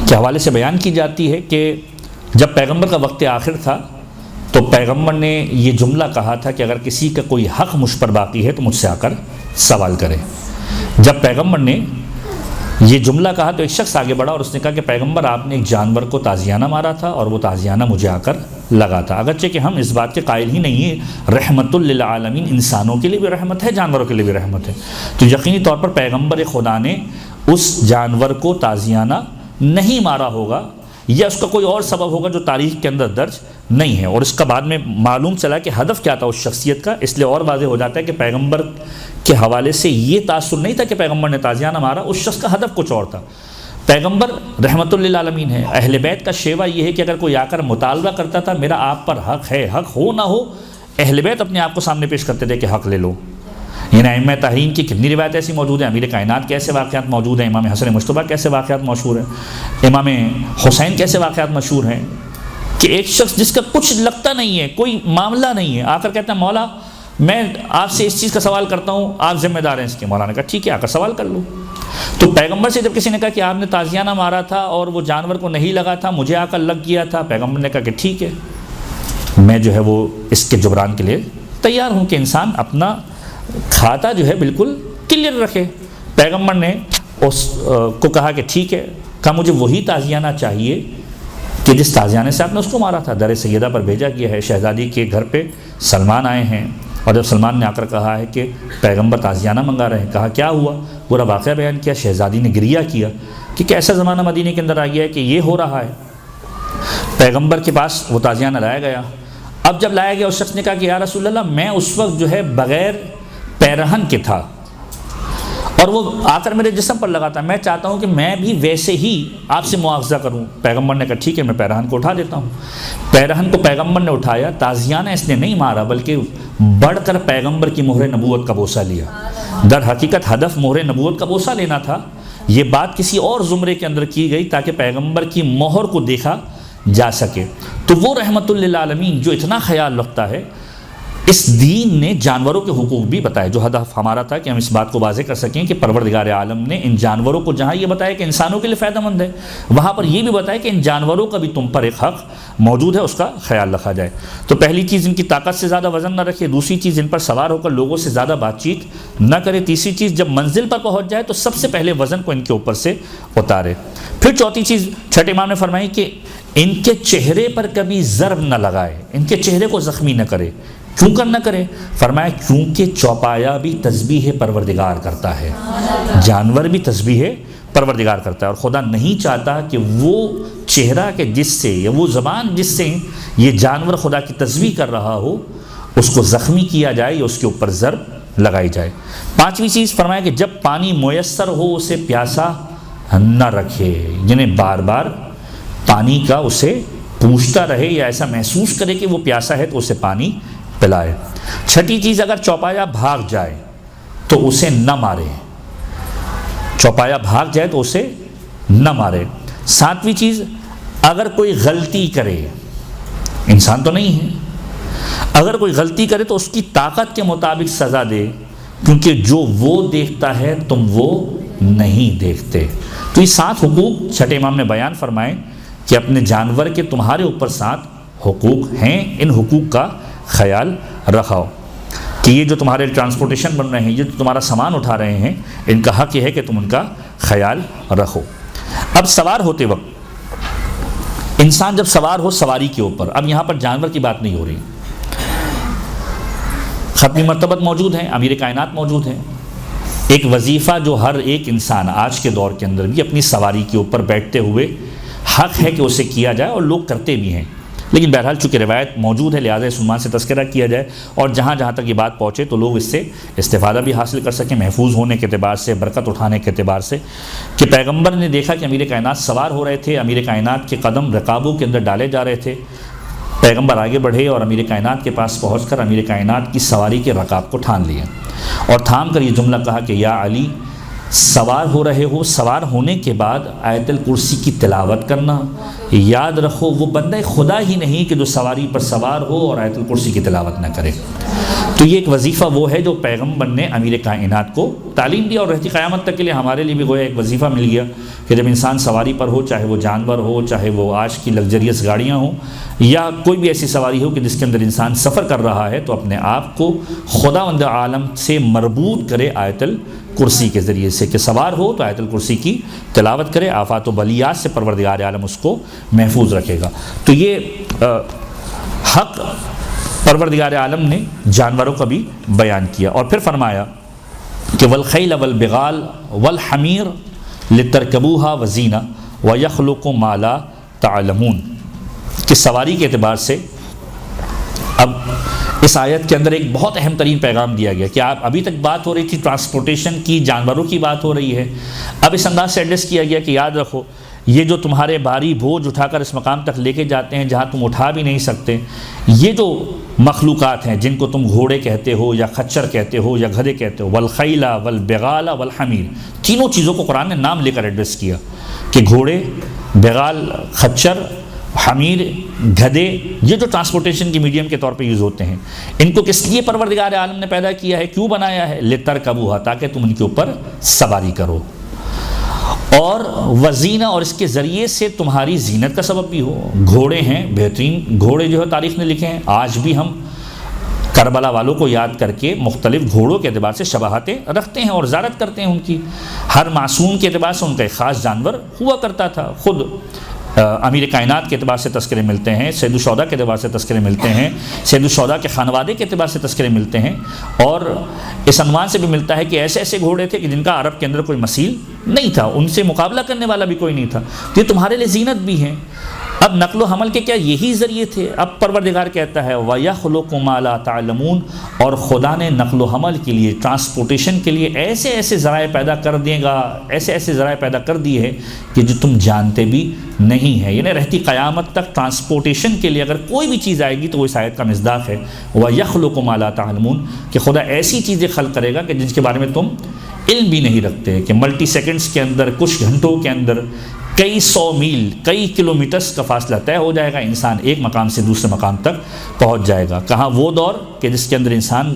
کے حوالے سے بیان کی جاتی ہے کہ جب پیغمبر کا وقت آخر تھا تو پیغمبر نے یہ جملہ کہا تھا کہ اگر کسی کا کوئی حق مجھ پر باقی ہے تو مجھ سے آ کر سوال کرے۔ جب پیغمبر نے یہ جملہ کہا تو ایک شخص آگے بڑھا اور اس نے کہا کہ پیغمبر آپ نے ایک جانور کو تازیانہ مارا تھا اور وہ تازیانہ مجھے آ کر لگا تھا، اگرچہ کہ ہم اس بات کے قائل ہی نہیں ہیں، رحمت للعالمین انسانوں کے لیے بھی رحمت ہے، جانوروں کے لیے بھی رحمت ہے، تو یقینی طور پر پیغمبر خدا نے اس جانور کو تازیانہ نہیں مارا ہوگا، یا اس کا کوئی اور سبب ہوگا جو تاریخ کے اندر درج نہیں ہے۔ اور اس کا بعد میں معلوم چلا کہ ہدف کیا تھا اس شخصیت کا، اس لیے اور واضح ہو جاتا ہے کہ پیغمبر کے حوالے سے یہ تاثر نہیں تھا کہ پیغمبر نے تازیانہ مارا، اس شخص کا ہدف کچھ اور تھا۔ پیغمبر رحمت للعالمین ہے، اہل بیت کا شیوہ یہ ہے کہ اگر کوئی آ کر مطالبہ کرتا تھا میرا آپ پر حق ہے، حق ہو نہ ہو، اہل بیت اپنے آپ کو سامنے پیش کرتے تھے کہ حق لے لو۔ یعنی ائمہ تحریم کی کتنی روایت ایسی موجود ہیں، امیر کائنات کے ایسے واقعات موجود ہیں، امام حسن مجتبیٰ کے ایسے واقعات مشہور ہیں، امام حسین کے ایسے واقعات مشہور ہیں کہ ایک شخص جس کا کچھ لگتا نہیں ہے، کوئی معاملہ نہیں ہے، آ کر کہتا ہے مولا میں آپ سے اس چیز کا سوال کرتا ہوں، آپ ذمہ دار ہیں اس کے۔ مولا نے کہا ٹھیک ہے، آ کر سوال کر لو۔ تو پیغمبر سے جب کسی نے کہا کہ آپ نے تازیانہ مارا تھا اور وہ جانور کو نہیں لگا تھا، مجھے آ کر لگ گیا تھا، پیغمبر نے کہا کہ ٹھیک ہے، میں جو ہے وہ اس کے جبران کے لیے تیار ہوں کہ انسان اپنا کھاتا جو ہے بالکل کلیئر رکھے۔ پیغمبر نے اس کو کہا کہ ٹھیک ہے، کہا مجھے وہی تازیانہ چاہیے کہ جس تازیانے سے آپ نے اس کو مارا تھا۔ در سیدہ پر بھیجا گیا ہے، شہزادی کے گھر پہ سلمان آئے ہیں، اور جب سلمان نے آ کر کہا ہے کہ پیغمبر تازیانہ منگا رہے ہیں، کہا کیا ہوا، پورا واقعہ بیان کیا۔ شہزادی نے گریہ کیا کہ کیسا زمانہ مدینے کے اندر آ گیا ہے کہ یہ ہو رہا ہے۔ پیغمبر کے پاس وہ تازیانہ لایا گیا۔ اب جب لایا گیا اس شخص نے کہا کہ یا رسول اللہ میں اس وقت جو ہے بغیر پیرہن کے تھا اور وہ آ کر میرے جسم پر لگا تھا، میں چاہتا ہوں کہ میں بھی ویسے ہی آپ سے مواخذہ کروں۔ پیغمبر نے کہا ٹھیک ہے، میں پیرہن کو اٹھا دیتا ہوں۔ پیرہن کو پیغمبر نے اٹھایا، تازیانہ اس نے نہیں مارا بلکہ بڑھ کر پیغمبر کی مہر نبوت کا بوسہ لیا۔ در حقیقت ہدف مہر نبوت کا بوسہ لینا تھا، یہ بات کسی اور زمرے کے اندر کی گئی تاکہ پیغمبر کی مہر کو دیکھا جا سکے۔ تو وہ رحمت للعالمین جو اتنا خیال رکھتا ہے، اس دین نے جانوروں کے حقوق بھی بتائے، جو ہدف ہمارا تھا کہ ہم اس بات کو واضح کر سکیں کہ پروردگار عالم نے ان جانوروں کو جہاں یہ بتایا کہ انسانوں کے لیے فائدہ مند ہے، وہاں پر یہ بھی بتایا کہ ان جانوروں کا بھی تم پر ایک حق موجود ہے، اس کا خیال رکھا جائے۔ تو پہلی چیز ان کی طاقت سے زیادہ وزن نہ رکھے، دوسری چیز ان پر سوار ہو کر لوگوں سے زیادہ بات چیت نہ کرے، تیسری چیز جب منزل پر پہنچ جائے تو سب سے پہلے وزن کو ان کے اوپر سے اتارے۔ پھر چوتھی چیز چھٹے امام نے فرمائی کہ ان کے چہرے پر کبھی ضرب نہ لگائے، ان کے چہرے کو زخمی نہ کرے۔ کیوں کر نہ کرے؟ فرمایا کیونکہ چوپایا بھی تسبیح پروردگار کرتا ہے، جانور بھی تسبیح پروردگار کرتا ہے، اور خدا نہیں چاہتا کہ وہ چہرہ کے جس سے یا وہ زبان جس سے یہ جانور خدا کی تسبیح کر رہا ہو اس کو زخمی کیا جائے یا اس کے اوپر ضرب لگائی جائے۔ پانچویں چیز فرمایا کہ جب پانی میسر ہو اسے پیاسا نہ رکھے، یعنی بار بار پانی کا اسے پوچھتا رہے یا ایسا محسوس کرے کہ وہ پیاسا ہے تو اسے پانی پلائے۔ چھٹی چیز اگر چوپایا بھاگ جائے تو اسے نہ مارے، چوپایا بھاگ جائے تو اسے نہ مارے۔ ساتویں چیز اگر کوئی غلطی کرے، انسان تو نہیں ہے، اگر کوئی غلطی کرے تو اس کی طاقت کے مطابق سزا دے، کیونکہ جو وہ دیکھتا ہے تم وہ نہیں دیکھتے۔ تو یہ 7 حقوق چھٹے امام نے بیان فرمائے کہ اپنے جانور کے تمہارے اوپر 7 حقوق ہیں، ان حقوق کا خیال رکھاؤ۔ کہ یہ جو تمہارے ٹرانسپورٹیشن بن رہے ہیں، یہ جو تمہارا سامان اٹھا رہے ہیں، ان کا حق یہ ہے کہ تم ان کا خیال رکھو۔ اب سوار ہوتے وقت انسان جب سوار ہو سواری کے اوپر، اب یہاں پر جانور کی بات نہیں ہو رہی، ختمی مرتبت موجود ہیں، امیر کائنات موجود ہیں، ایک وظیفہ جو ہر ایک انسان آج کے دور کے اندر بھی اپنی سواری کے اوپر بیٹھتے ہوئے حق ہے کہ اسے کیا جائے، اور لوگ کرتے بھی ہیں، لیکن بہرحال چونکہ روایت موجود ہے لہٰذا اس عنوان سے تذکرہ کیا جائے، اور جہاں جہاں تک یہ بات پہنچے تو لوگ اس سے استفادہ بھی حاصل کر سکیں، محفوظ ہونے کے اعتبار سے، برکت اٹھانے کے اعتبار سے، کہ پیغمبر نے دیکھا کہ امیر کائنات سوار ہو رہے تھے، امیر کائنات کے قدم رکابوں کے اندر ڈالے جا رہے تھے، پیغمبر آگے بڑھے اور امیر کائنات کے پاس پہنچ کر امیر کائنات کی سواری کے رکاب کو ٹھان لیے، اور تھام کر یہ جملہ کہا کہ یا علی، سوار ہو رہے ہو، سوار ہونے کے بعد آیت الکرسی کی تلاوت کرنا، یاد رکھو وہ بندہ خدا ہی نہیں کہ جو سواری پر سوار ہو اور آیت الکرسی کی تلاوت نہ کرے۔ تو یہ ایک وظیفہ وہ ہے جو پیغمبر نے امیر کائنات کو تعلیم دیا، اور رہتی قیامت تک کے لیے ہمارے لیے بھی گویا ایک وظیفہ مل گیا کہ جب انسان سواری پر ہو، چاہے وہ جانور ہو، چاہے وہ آج کی لگژریس گاڑیاں ہوں، یا کوئی بھی ایسی سواری ہو کہ جس کے اندر انسان سفر کر رہا ہے، تو اپنے آپ کو خداوند عالم سے مربوط کرے آیت الکرسی کے ذریعے سے، کہ سوار ہو تو آیت الکرسی کی تلاوت کرے، آفات و بلیات سے پروردگار عالم اس کو محفوظ رکھے گا۔ تو یہ حق پروردگار عالم نے جانوروں کا بھی بیان کیا، اور پھر فرمایا کہ والخیل والبغال والحمیر لترکبوها وزینہ ویخلق ما لا تعلمون، کہ سواری کے اعتبار سے اب اس آیت کے اندر ایک بہت اہم ترین پیغام دیا گیا کہ آپ ابھی تک بات ہو رہی تھی ٹرانسپورٹیشن کی، جانوروں کی بات ہو رہی ہے، اب اس انداز سے ایڈریس کیا گیا کہ یاد رکھو یہ جو تمہارے بھاری بوجھ اٹھا کر اس مقام تک لے کے جاتے ہیں جہاں تم اٹھا بھی نہیں سکتے، یہ جو مخلوقات ہیں جن کو تم گھوڑے کہتے ہو یا خچر کہتے ہو یا گدھے کہتے ہو، والخیل والبغال والحمیر، تینوں چیزوں کو قرآن نے نام لے کر ایڈریس کیا کہ گھوڑے، بغال، خچر، حمیر، گدھے، یہ جو ٹرانسپورٹیشن کی میڈیم کے طور پہ یوز ہوتے ہیں، ان کو کس لیے پروردگار عالم نے پیدا کیا ہے، کیوں بنایا ہے؟ لترکبوہا، تاکہ تم ان کے اوپر سواری کرو، اور وزینہ، اور اس کے ذریعے سے تمہاری زینت کا سبب بھی ہو۔ گھوڑے ہیں بہترین گھوڑے جو ہے تاریخ نے لکھے ہیں، آج بھی ہم کربلا والوں کو یاد کر کے مختلف گھوڑوں کے اعتبار سے شباہتیں رکھتے ہیں اور زیارت کرتے ہیں ان کی، ہر معصوم کے اعتبار سے ان کا ایک خاص جانور ہوا کرتا تھا، خود امیر کائنات کے اعتبار سے تذکرے ملتے ہیں، سید الشہداء کے اعتبار سے تذکرے ملتے ہیں، سید الشہداء کے خانوادے کے اعتبار سے تذکرے ملتے ہیں، اور اس عنوان سے بھی ملتا ہے کہ ایسے ایسے گھوڑے تھے کہ جن کا عرب کے اندر کوئی مثیل نہیں تھا، ان سے مقابلہ کرنے والا بھی کوئی نہیں تھا، تو یہ تمہارے لیے زینت بھی ہیں۔ اب نقل و حمل کے کیا یہی ذریعے تھے؟ اب پروردگار کہتا ہے وَيَخْلُقُ مَا لَا تَعْلَمُونَ، اور خدا نے نقل و حمل کے لیے، ٹرانسپورٹیشن کے لیے ایسے ایسے ذرائع پیدا کر دے گا، ایسے ایسے ذرائع پیدا کر دیے ہیں کہ جو تم جانتے بھی نہیں ہیں، یعنی رہتی قیامت تک ٹرانسپورٹیشن کے لیے اگر کوئی بھی چیز آئے گی تو وہ اس آیت کا مصداق ہے وَيَخْلُقُ مَا لَا تَعْلَمُونَ، کہ خدا ایسی چیزیں خلق کرے گا کہ جن کے بارے میں تم علم بھی نہیں رکھتے، کہ ملٹی سیکنڈز کے اندر، کچھ گھنٹوں کے اندر کئی سو میل، کئی کلومیٹرز کا فاصلہ طے ہو جائے گا، انسان ایک مقام سے دوسرے مقام تک پہنچ جائے گا۔ کہاں وہ دور کہ جس کے اندر انسان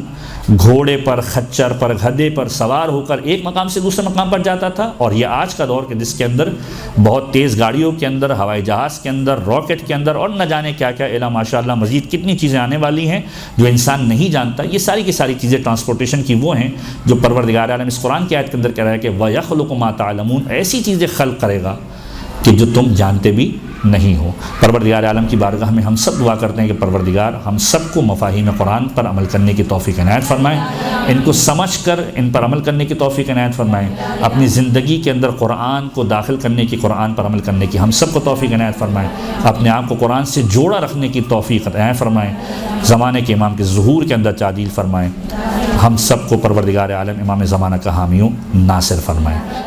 گھوڑے پر، خچر پر، گدھے پر سوار ہو کر ایک مقام سے دوسرے مقام پر جاتا تھا، اور یہ آج کا دور کہ جس کے اندر بہت تیز گاڑیوں کے اندر، ہوائی جہاز کے اندر، راکٹ کے اندر، اور نہ جانے کیا کیا الا ماشاء اللہ مزید کتنی چیزیں آنے والی ہیں جو انسان نہیں جانتا۔ یہ ساری کی ساری چیزیں ٹرانسپورٹیشن کی وہ ہیں جو پروردگار عالم اس قرآن کی آیت کے اندر کہہ رہا ہے کہ وَيَخْلُقُ مَا تَعْلَمُونَ، ایسی چیزیں خلق کرے گا کہ جو تم جانتے بھی نہیں ہو۔ پروردگار عالم کی بارگاہ میں ہم سب دعا کرتے ہیں کہ پروردگار ہم سب کو مفاہیم قرآن پر عمل کرنے کی توفیق عنایت فرمائیں، ان کو سمجھ کر ان پر عمل کرنے کی توفیق عنایت فرمائیں، اپنی زندگی کے اندر قرآن کو داخل کرنے کی، قرآن پر عمل کرنے کی ہم سب کو توفیق عنایت فرمائیں، اپنے آپ کو قرآن سے جوڑا رکھنے کی توفیق عنایت فرمائیں، زمانے کے امام کے ظہور کے اندر تعدیل فرمائیں، ہم سب کو پروردگار عالم امام زمانہ کا حامی و ناصر فرمائیں۔